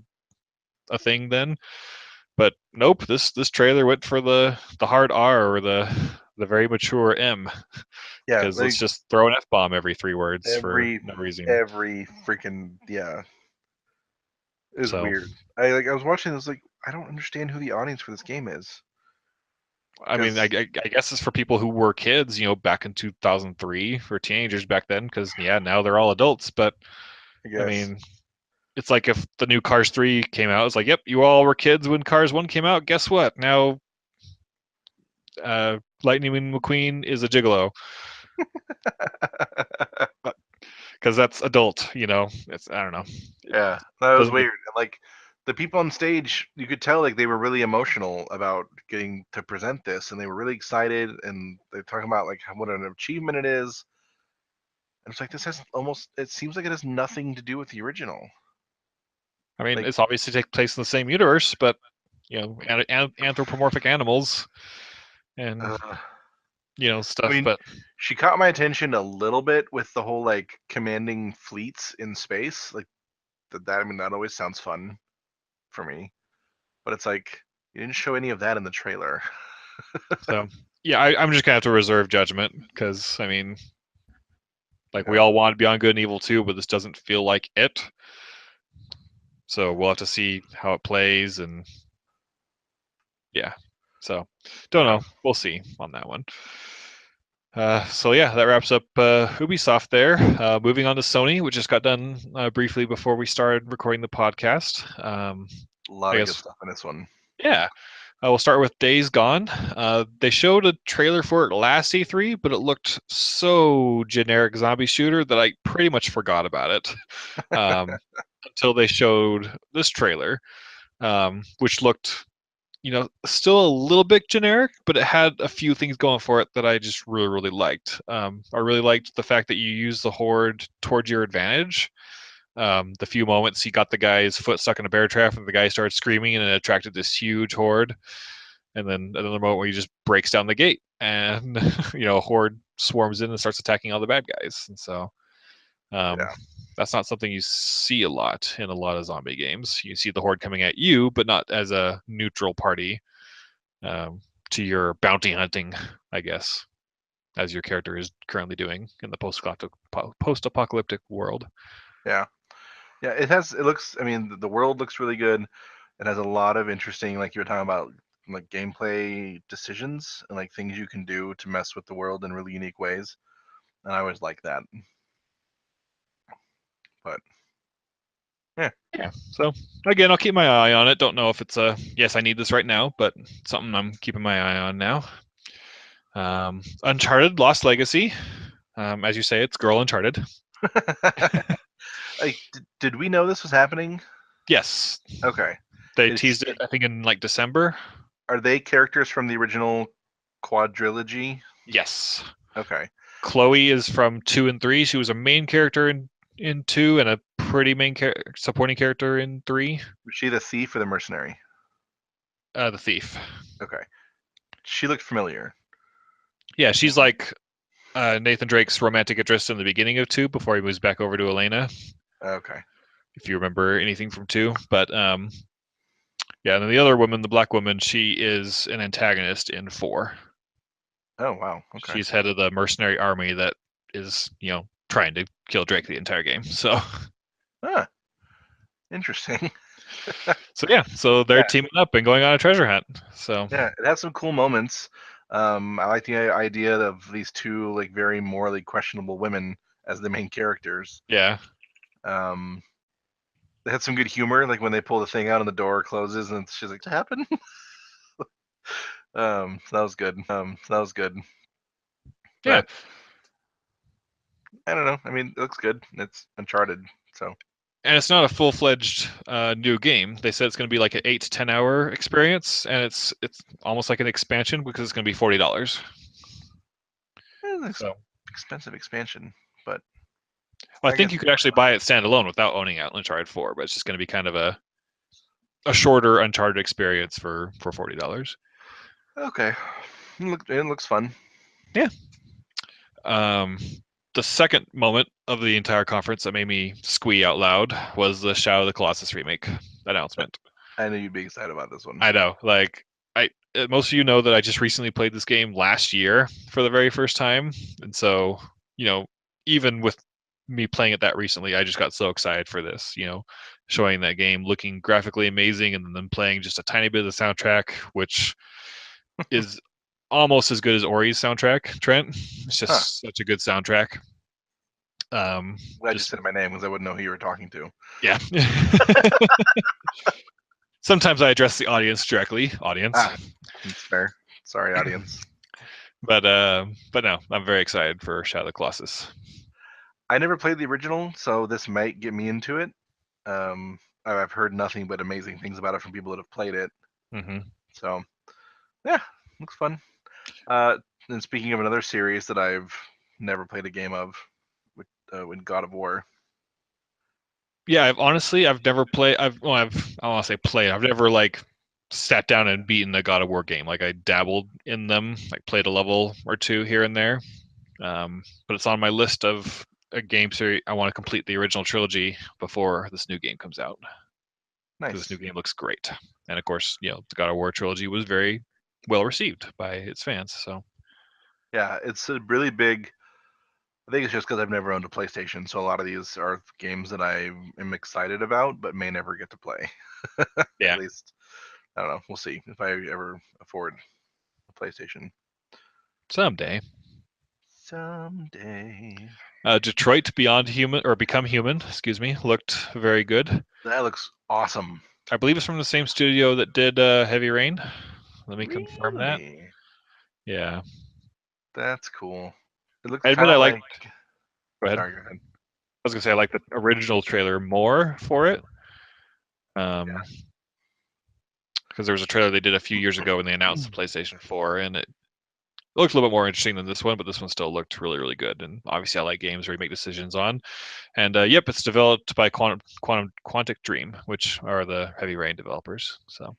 a thing then. But nope, this trailer went for the hard R or the very mature M Yeah, because let's like just throw an F bomb every 3 words for every no reason. every freaking it was So weird. I was watching. I was like, I don't understand who the audience for this game is. I mean, I Because guess it's for people who were kids, back in 2003, for teenagers back then, because yeah, now they're all adults. But I I guess mean, it's like if the new Cars 3 came out, it's like, yep, you all were kids when Cars 1 came out. Guess what? Now, Lightning McQueen is a gigolo because that's adult. It's I don't know. It yeah, that was doesn't make weird. And like the people on stage, you could tell like they were really emotional about getting to present this, and they were really excited, and they're talking about like what an achievement it is. And it's like this has almost. It seems like it has nothing to do with the original. I mean, Like, it's obviously take place in the same universe, but anthropomorphic animals and uh, I stuff. mean, But she caught my attention a little bit with the whole like commanding fleets in space. Like that. I mean, that always sounds fun for me. But it's like you didn't show any of that in the trailer. so yeah, I'm just gonna have to reserve judgment because I mean, like we Yeah. all want Beyond Good and Evil 2, but this doesn't feel like it. So we'll have to see how it plays and yeah. So don't Yeah. know. We'll see on that one. So yeah, that wraps up Ubisoft there. Moving on to Sony, which just got done briefly before we started recording the podcast. A lot I of good guess stuff in this one. yeah. We'll start with Days Gone. They showed a trailer for it last E3, but it looked so generic zombie shooter that I pretty much forgot about it until they showed this trailer, which looked, still a little bit generic, but it had a few things going for it that I just really, really liked. I really liked the fact that you use the horde towards your advantage. The few moments he got the guy's foot stuck in a bear trap and the guy started screaming and it attracted this huge horde. And then another moment where he just breaks down the gate and a horde swarms in and starts attacking all the bad guys. And so um, Yeah. that's not something you see a lot in a lot of zombie games. You see the horde coming at you, but not as a neutral party um, to your bounty hunting, I guess, as your character is currently doing in the post-apocalyptic world. Yeah. Yeah. It has. It looks. I mean, the world looks really good. It has a lot of interesting, like you were talking about, like gameplay decisions and like things you can do to mess with the world in really unique ways. And I always like that. But yeah. Yeah. So again, I'll keep my eye on it. Don't know if it's a yes, I need this right now, but something I'm keeping my eye on now. Uncharted Lost Legacy. As you say, it's Girl Uncharted. Like, did we know this was happening? Yes. Okay. They Is teased it, I think, in like December. Are they characters from the original quadrilogy? Yes. Okay. Chloe is from 2 and 3. She was a main character in 2 and a pretty supporting character in 3. Was she the thief or the mercenary? The thief. Okay. She looked familiar. Yeah, she's like Nathan Drake's romantic interest in the beginning of 2 before he moves back over to Elena, Okay. if you remember anything from 2. But yeah, and then the other woman, the black woman, she is an antagonist in 4. Oh wow. Okay. She's head of the mercenary army that is, trying to kill Drake the entire game. So, Ah, interesting. so yeah, so they're Yeah. teaming up and going on a treasure hunt. So, Yeah, it has some cool moments. I like the idea of these two like very morally questionable women as the main characters. yeah, Um, they had some good humor, like when they pull the thing out and the door closes and she's like, "What happened?" So that was good. So that was good. yeah. But I don't know. I mean, it looks good. It's Uncharted, so And it's not a full-fledged new game. They said it's going to be like an 8 to 10 hour experience, and it's almost like an expansion because it's going to be $40. it's So, expensive expansion. But well, I I guess think you could actually buy it standalone without owning Uncharted 4, but it's just going to be kind of a shorter Uncharted experience for $40. okay. It looks fun. Yeah. Um, the second moment of the entire conference that made me squee out loud was the Shadow of the Colossus remake announcement. I knew you'd be excited about this one. I know, like most of you know that I just recently played this game last year for the very first time, and so even with me playing it that recently, I just got so excited for this. Showing that game looking graphically amazing, and then playing just a tiny bit of the soundtrack, which is almost as good as Ori's soundtrack. Trent, it's Huh. just such a good soundtrack. Glad you Just said my name because I wouldn't know who you were talking to. yeah. Sometimes I address the audience directly, audience. That's fair. Sorry, audience. But no, I'm very excited for Shadow of the Colossus. I never played the original, so this might get me into it. I've heard nothing but amazing things about it from people that have played it. Hmm. So yeah, looks fun. Uh, and speaking of another series that I've never played a game of, with God of War. Yeah, I've never played. I don't want to say played. I've never like sat down and beaten a God of War game. Like I dabbled in them, like played a level or two here and there. But it's on my list of a game series. I want to complete the original trilogy before this new game comes out because this Nice. new game looks great. And of course, the God of War trilogy was very well received by its fans. So Yeah, it's a really big. I think it's just because I've never owned a PlayStation, so a lot of these are games that I am excited about, but may never get to play. yeah, At least, I don't know. We'll see if I ever afford a PlayStation. someday. Someday. Detroit Beyond Human or Become Human, excuse me, looked very good. That looks awesome. I believe it's from the same studio that did Heavy Rain. Let me confirm that. Really? Yeah. That's cool. It looks I admit kind I of liked. like. Go ahead. Sorry, go ahead. I was gonna say I like the original trailer more for it. Yeah. Because there was a trailer they did a few years ago when they announced the PlayStation 4, and it looked a little bit more interesting than this one, but this one still looked really, really good. And obviously, I like games where you make decisions on. And yep, it's developed by Quantic Dream, which are the Heavy Rain developers. So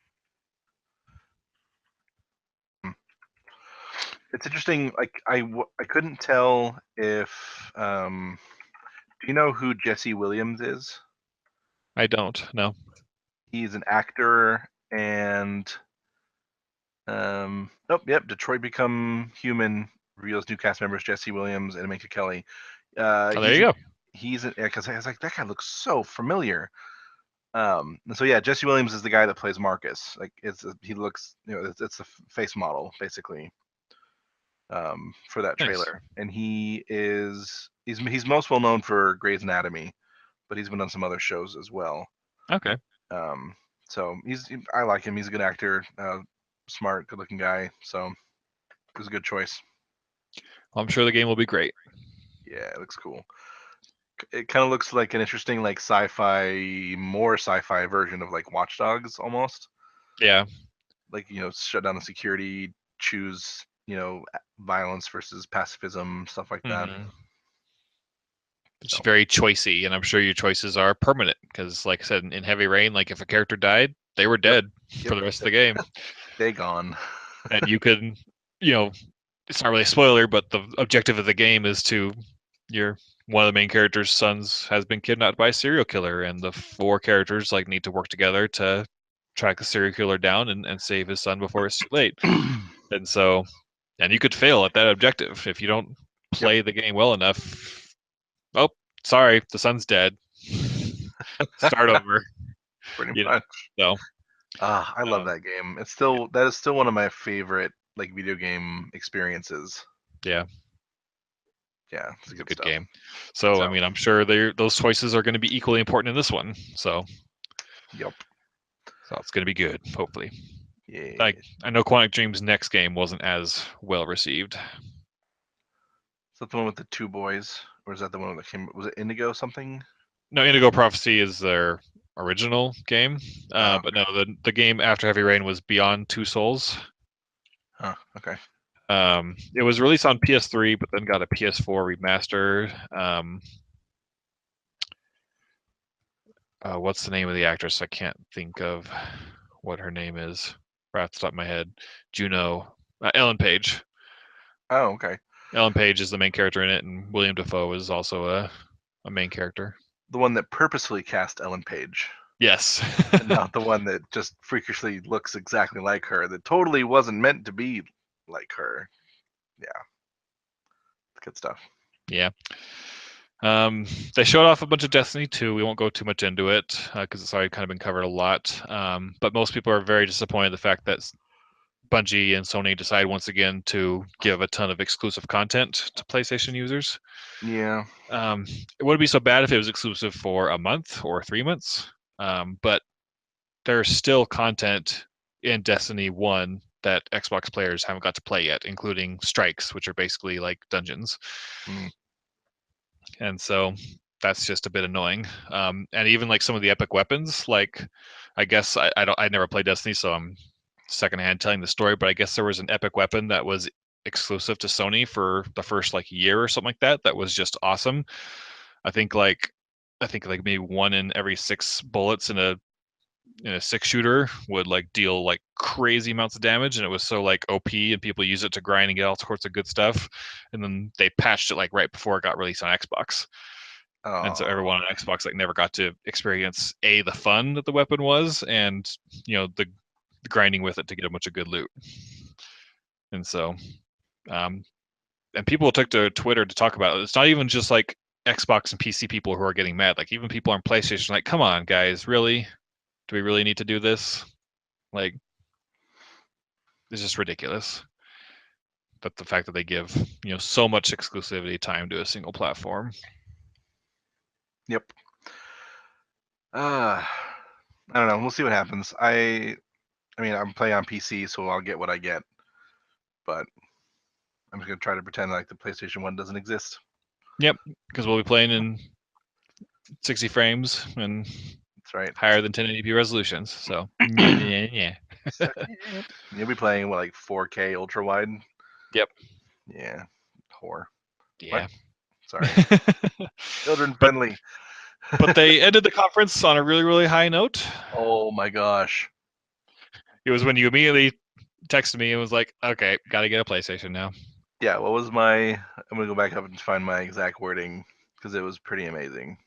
It's interesting. Like I couldn't tell if. Do you know who Jesse Williams is? I don't know. He's an actor and oh yep, Detroit Become Human reveals new cast members Jesse Williams and Minka Kelly. Oh, there you go. He's because I was like that guy looks so familiar. And so yeah, Jesse Williams is the guy that plays Marcus. Like he looks it's a face model basically for that Nice. trailer, and he's most well known for Grey's Anatomy, but he's been on some other shows as well. Okay. Um, so I like him. He's a good actor, smart, good-looking guy. So it was a good choice. Well, I'm sure the game will be great. Yeah, it looks cool. It kind of looks like an interesting, like more sci-fi version of like Watch Dogs almost. Yeah. Like shut down the security, choose violence versus pacifism, stuff like that. Mm-hmm. It's So very choicey, and I'm sure your choices are permanent because, like I said, in Heavy Rain, like if a character died, they were dead for yep, the rest of the game, they gone. and you could, you know, it's not really a spoiler, but the objective of the game is to one of the main characters' sons has been kidnapped by a serial killer, and the four characters like need to work together to track the serial killer down and save his son before it's too late. And so, and you could fail at that objective if you don't play the game well enough. Oh, sorry, the son's dead. Start over. Pretty You know, much. so I love that game. That is still one of my favorite like video game experiences. yeah, Yeah, it's it's a good good stuff. game. So I mean, I'm sure those choices are going to be equally important in this one. So Yep. so it's going to be good, hopefully. Yeah. I know Quantic Dream's next game wasn't as well received. Is that the one with the two boys, or is that the one that came? Was it Indigo something? No, Indigo Prophecy is their original game, but no, the game after Heavy Rain was Beyond Two Souls. Huh. Okay. It was released on PS3, but then got a PS4 remaster. What's the name of the actress? I can't think of what her name is right off the top of my head. Juno, Ellen Page. Oh, okay. Ellen Page is the main character in it, and William Dafoe is also a main character. The one that purposely cast Ellen Page. Yes. And not the one that just freakishly looks exactly like her. That totally wasn't meant to be like her. Yeah. Good stuff. Yeah. They showed off a bunch of Destiny 2. We won't go too much into it because it's already kind of been covered a lot. But most people are very disappointed the fact that Bungie and Sony decide once again to give a ton of exclusive content to PlayStation users. Yeah. It wouldn't be so bad if it was exclusive for a month or 3 months. But there's still content in Destiny 1 that Xbox players haven't got to play yet, including strikes, which are basically like dungeons. And so that's just a bit annoying. And even like some of the epic weapons, like I guess I never played Destiny, so I'm secondhand telling the story, but I guess there was an epic weapon that was exclusive to Sony for the first like year or something like that. That was just awesome. I think like maybe 1 in every 6 bullets in a 6-shooter would like deal like crazy amounts of damage, and it was so like OP, and people use it to grind and get all sorts of good stuff. And then they patched it like right before it got released on Xbox. And so everyone on Xbox like never got to experience the fun that the weapon was, and the grinding with it to get a bunch of good loot. And so and people took to Twitter to talk about it. It's not even just like Xbox and PC people who are getting mad. Like even people on PlayStation, like, come on, guys, really? Do we really need to do this? Like, it's just ridiculous. But the fact that they give so much exclusivity time to a single platform. Yep. I don't know. We'll see what happens. I mean, I'm playing on PC, so I'll get what I get. But I'm just gonna try to pretend like the PlayStation 1 doesn't exist. Yep, because we'll be playing in 60 frames and That's right. higher than 1080p resolutions. So yeah. You'll be playing what, like 4K ultra wide? Yep. Yeah. Whore. Yeah. What? Sorry. Children friendly. But they ended the conference on a really, really high note. Oh my gosh. It was when you immediately texted me and was like, okay, gotta get a PlayStation now. Yeah, what was I'm gonna go back up and find my exact wording because it was pretty amazing.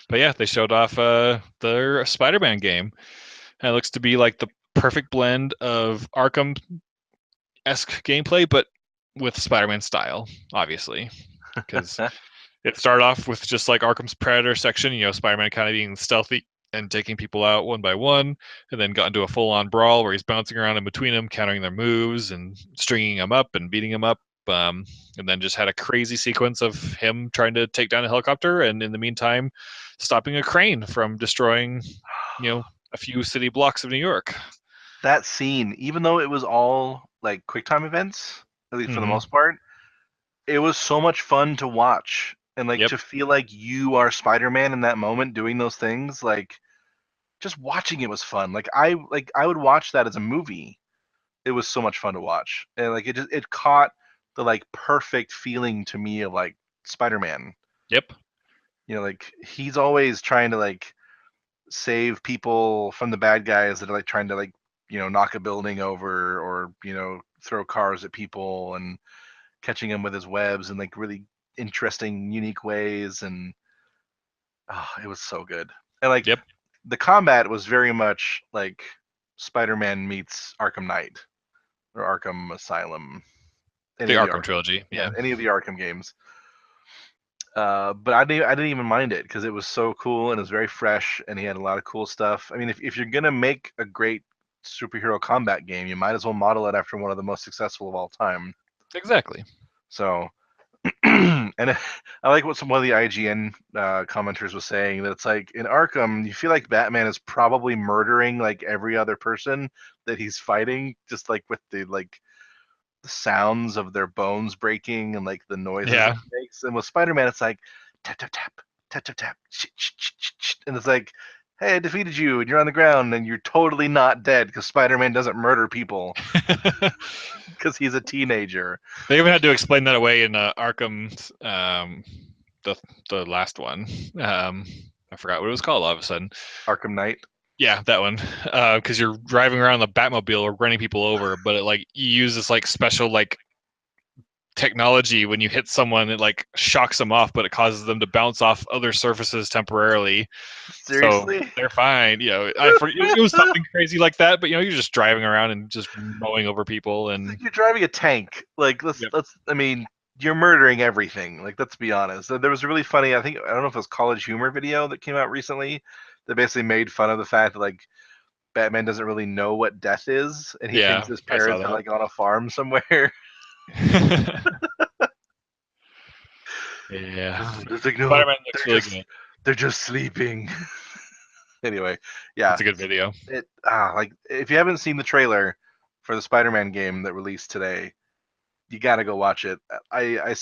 But yeah, they showed off their Spider-Man game. And it looks to be like the perfect blend of Arkham-esque gameplay, but with Spider-Man style, obviously. Because it started off with just like Arkham's Predator section, Spider-Man kind of being stealthy and taking people out one by one, and then got into a full-on brawl where he's bouncing around in between them, countering their moves and stringing them up and beating them up. And then just had a crazy sequence of him trying to take down a helicopter, and in the meantime, stopping a crane from destroying, a few city blocks of New York. That scene, even though it was all like QuickTime events, at least for the Mhm. most part, it was so much fun to watch and like Yep. to feel like you are Spider-Man in that moment doing those things. Like just watching it was fun. Like I would watch that as a movie. It was so much fun to watch, and like it caught the like perfect feeling to me of like Spider-Man. Yep. Like he's always trying to like save people from the bad guys that are like trying to like knock a building over or throw cars at people and catching them with his webs in like really interesting, unique ways, and it was so good. And like Yep. the combat was very much like Spider-Man meets Arkham Knight or Arkham Asylum. The Arkham trilogy. Yeah. Any of the Arkham games. But I didn't even mind it because it was so cool and it was very fresh and he had a lot of cool stuff. I mean, if you're gonna make a great superhero combat game, you might as well model it after one of the most successful of all time. Exactly. So, and I like what one of the IGN commenters was saying, that it's like in Arkham, you feel like Batman is probably murdering like every other person that he's fighting, just like with the sounds of their bones breaking and like the noises Yeah. it makes. And with Spider-Man, it's like tap tap tap tap tap tap, and it's like, hey, I defeated you, and you're on the ground, and you're totally not dead because Spider-Man doesn't murder people because he's a teenager. They even had to explain that away in Arkham, the last one. I forgot what it was called all of a sudden. Arkham Knight. Yeah, that one. Because you're driving around the Batmobile or running people over, but it like you use this like special like technology when you hit someone, it like shocks them off, but it causes them to bounce off other surfaces temporarily. Seriously? So they're fine. It was something crazy like that, but you're just driving around and just mowing over people, and like you're driving a tank. Like let's. I mean, you're murdering everything. Like let's be honest. There was a really funny. I don't know if it was College Humor video that came out recently that basically made fun of the fact that like Batman doesn't really know what death is, and he thinks his parents are like on a farm somewhere. Yeah. It's like, no, Spider-Man looks really good. They're just sleeping. Anyway, yeah, it's a good video. Like if you haven't seen the trailer for the Spider-Man game that released today, you gotta go watch it. I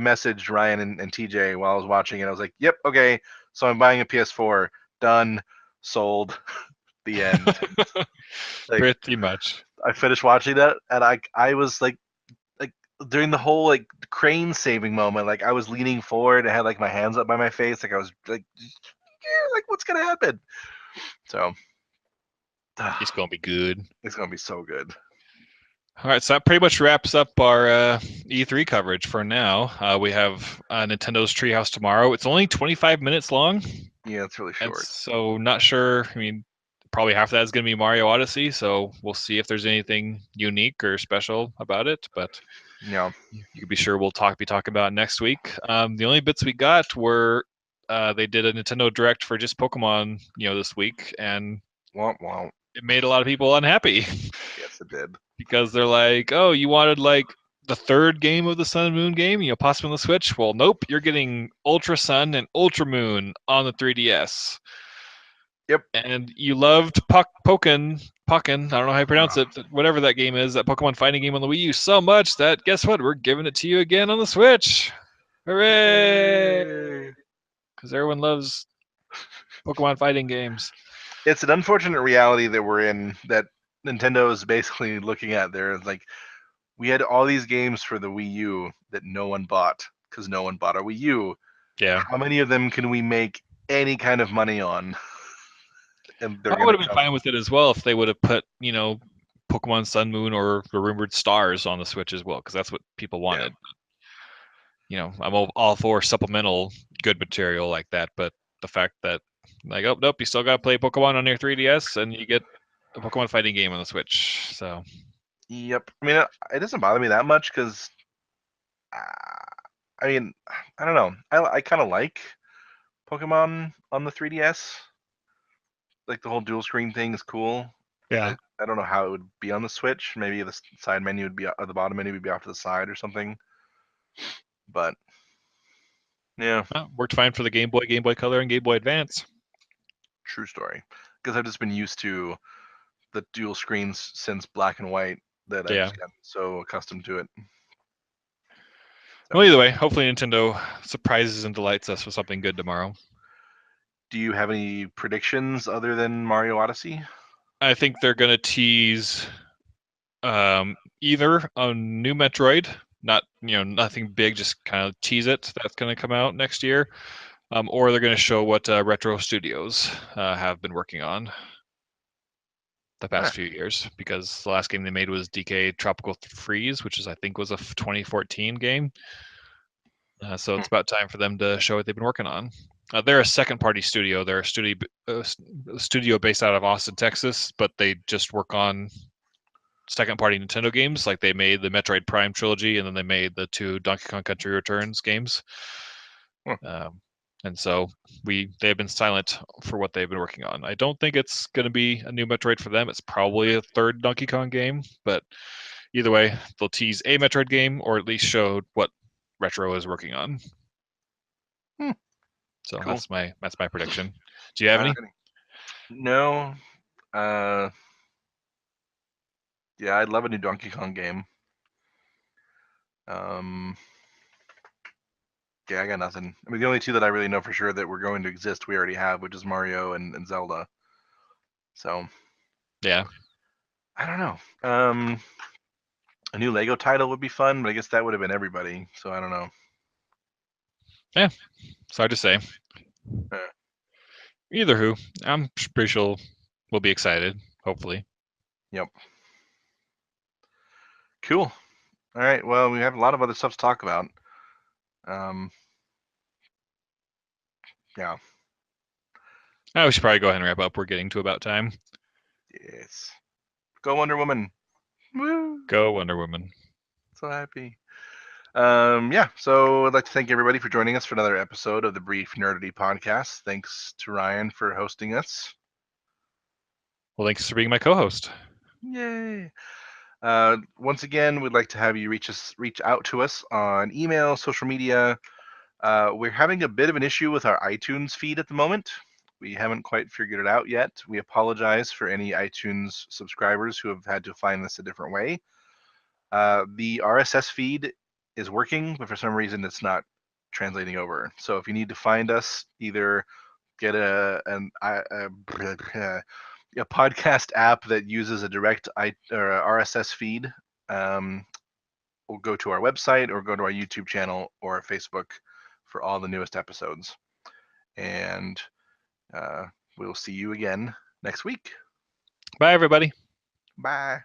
messaged Ryan and TJ while I was watching it. I was like, yep, okay, so I'm buying a PS4. Done, sold. The end. Like, pretty much. I finished watching that, and I was like during the whole like crane saving moment, like I was leaning forward, I had like my hands up by my face, like I was like, yeah, like what's gonna happen? So it's gonna be good. It's gonna be so good. All right, so that pretty much wraps up our E3 coverage for now. We have Nintendo's Treehouse tomorrow. It's only 25 minutes long. Yeah, it's really short. So not sure. I mean, probably half of that is going to be Mario Odyssey. So we'll see if there's anything unique or special about it. But yeah, you can be sure we'll be talking about it next week. The only bits we got were they did a Nintendo Direct for just Pokemon, this week, and it made a lot of people unhappy. Yes, it did. Because they're like, oh, you wanted like the third game of the Sun and Moon game, possibly on the Switch. Well, nope, you're getting Ultra Sun and Ultra Moon on the 3DS. Yep. And you loved Pokken, I don't know how you pronounce it, whatever that game is, that Pokemon fighting game on the Wii U so much that, guess what, we're giving it to you again on the Switch. Hooray! Because everyone loves Pokemon fighting games. It's an unfortunate reality that we're in, that Nintendo is basically looking at there. Like, we had all these games for the Wii U that no one bought because no one bought a Wii U. Yeah. How many of them can we make any kind of money on? And I would have been fine with it as well if they would have put, Pokemon Sun, Moon, or the Rumored Stars on the Switch as well, because that's what people wanted. Yeah. I'm all for supplemental good material like that, but the fact that, like, oh, nope, you still got to play Pokemon on your 3DS, and you get a Pokemon fighting game on the Switch. So. Yep. I mean, it doesn't bother me that much because, I mean, I don't know. I kind of like Pokemon on the 3DS. Like the whole dual screen thing is cool. Yeah. I don't know how it would be on the Switch. Maybe the side menu would be, or the bottom menu would be off to the side or something. But yeah, worked fine for the Game Boy Color, and Game Boy Advance. True story. Because I've just been used to the dual screens since Black and White that I've just gotten so accustomed to it. So. Well, either way, hopefully Nintendo surprises and delights us with something good tomorrow. Do you have any predictions other than Mario Odyssey? I think they're going to tease either a new Metroid, not nothing big, just kind of tease it. That's going to come out next year, or they're going to show what Retro Studios have been working on. the past few years, because the last game they made was DK Tropical Freeze, which I think was a 2014 game. So it's about time for them to show what they've been working on. They're a second-party studio. They're a studio based out of Austin, Texas, but they just work on second-party Nintendo games. Like they made the Metroid Prime trilogy, and then they made the 2 Donkey Kong Country Returns games. And so they've been silent for what they've been working on. I don't think it's going to be a new Metroid for them. It's probably a third Donkey Kong game, but either way, they'll tease a Metroid game or at least show what Retro is working on. So Cool. that's my prediction. Do you have any? No. Yeah, I'd love a new Donkey Kong game. Yeah, I got nothing. I mean, the only 2 that I really know for sure that were going to exist, we already have, which is Mario and Zelda. So. Yeah. I don't know. A new Lego title would be fun, but I guess that would have been everybody. So I don't know. Yeah, it's hard to say. Either who, I'm pretty sure we'll be excited, hopefully. Yep. Cool. All right. Well, we have a lot of other stuff to talk about. Yeah. We should probably go ahead and wrap up. We're getting to about time. Yes. Go Wonder Woman. Woo. Go Wonder Woman. So happy. Yeah. So I'd like to thank everybody for joining us for another episode of the Brief Nerdity podcast. Thanks to Ryan for hosting us. Well, thanks for being my co-host. Yay. Once again, we'd like to have you reach out to us on email, social media. We're having a bit of an issue with our iTunes feed at the moment. We haven't quite figured it out yet. We apologize for any iTunes subscribers who have had to find this a different way. The RSS feed is working, but for some reason it's not translating over. So if you need to find us, either get a podcast app that uses a direct RSS feed, or go to our website, or go to our YouTube channel or Facebook for all the newest episodes. And we'll see you again next week. Bye, everybody. Bye.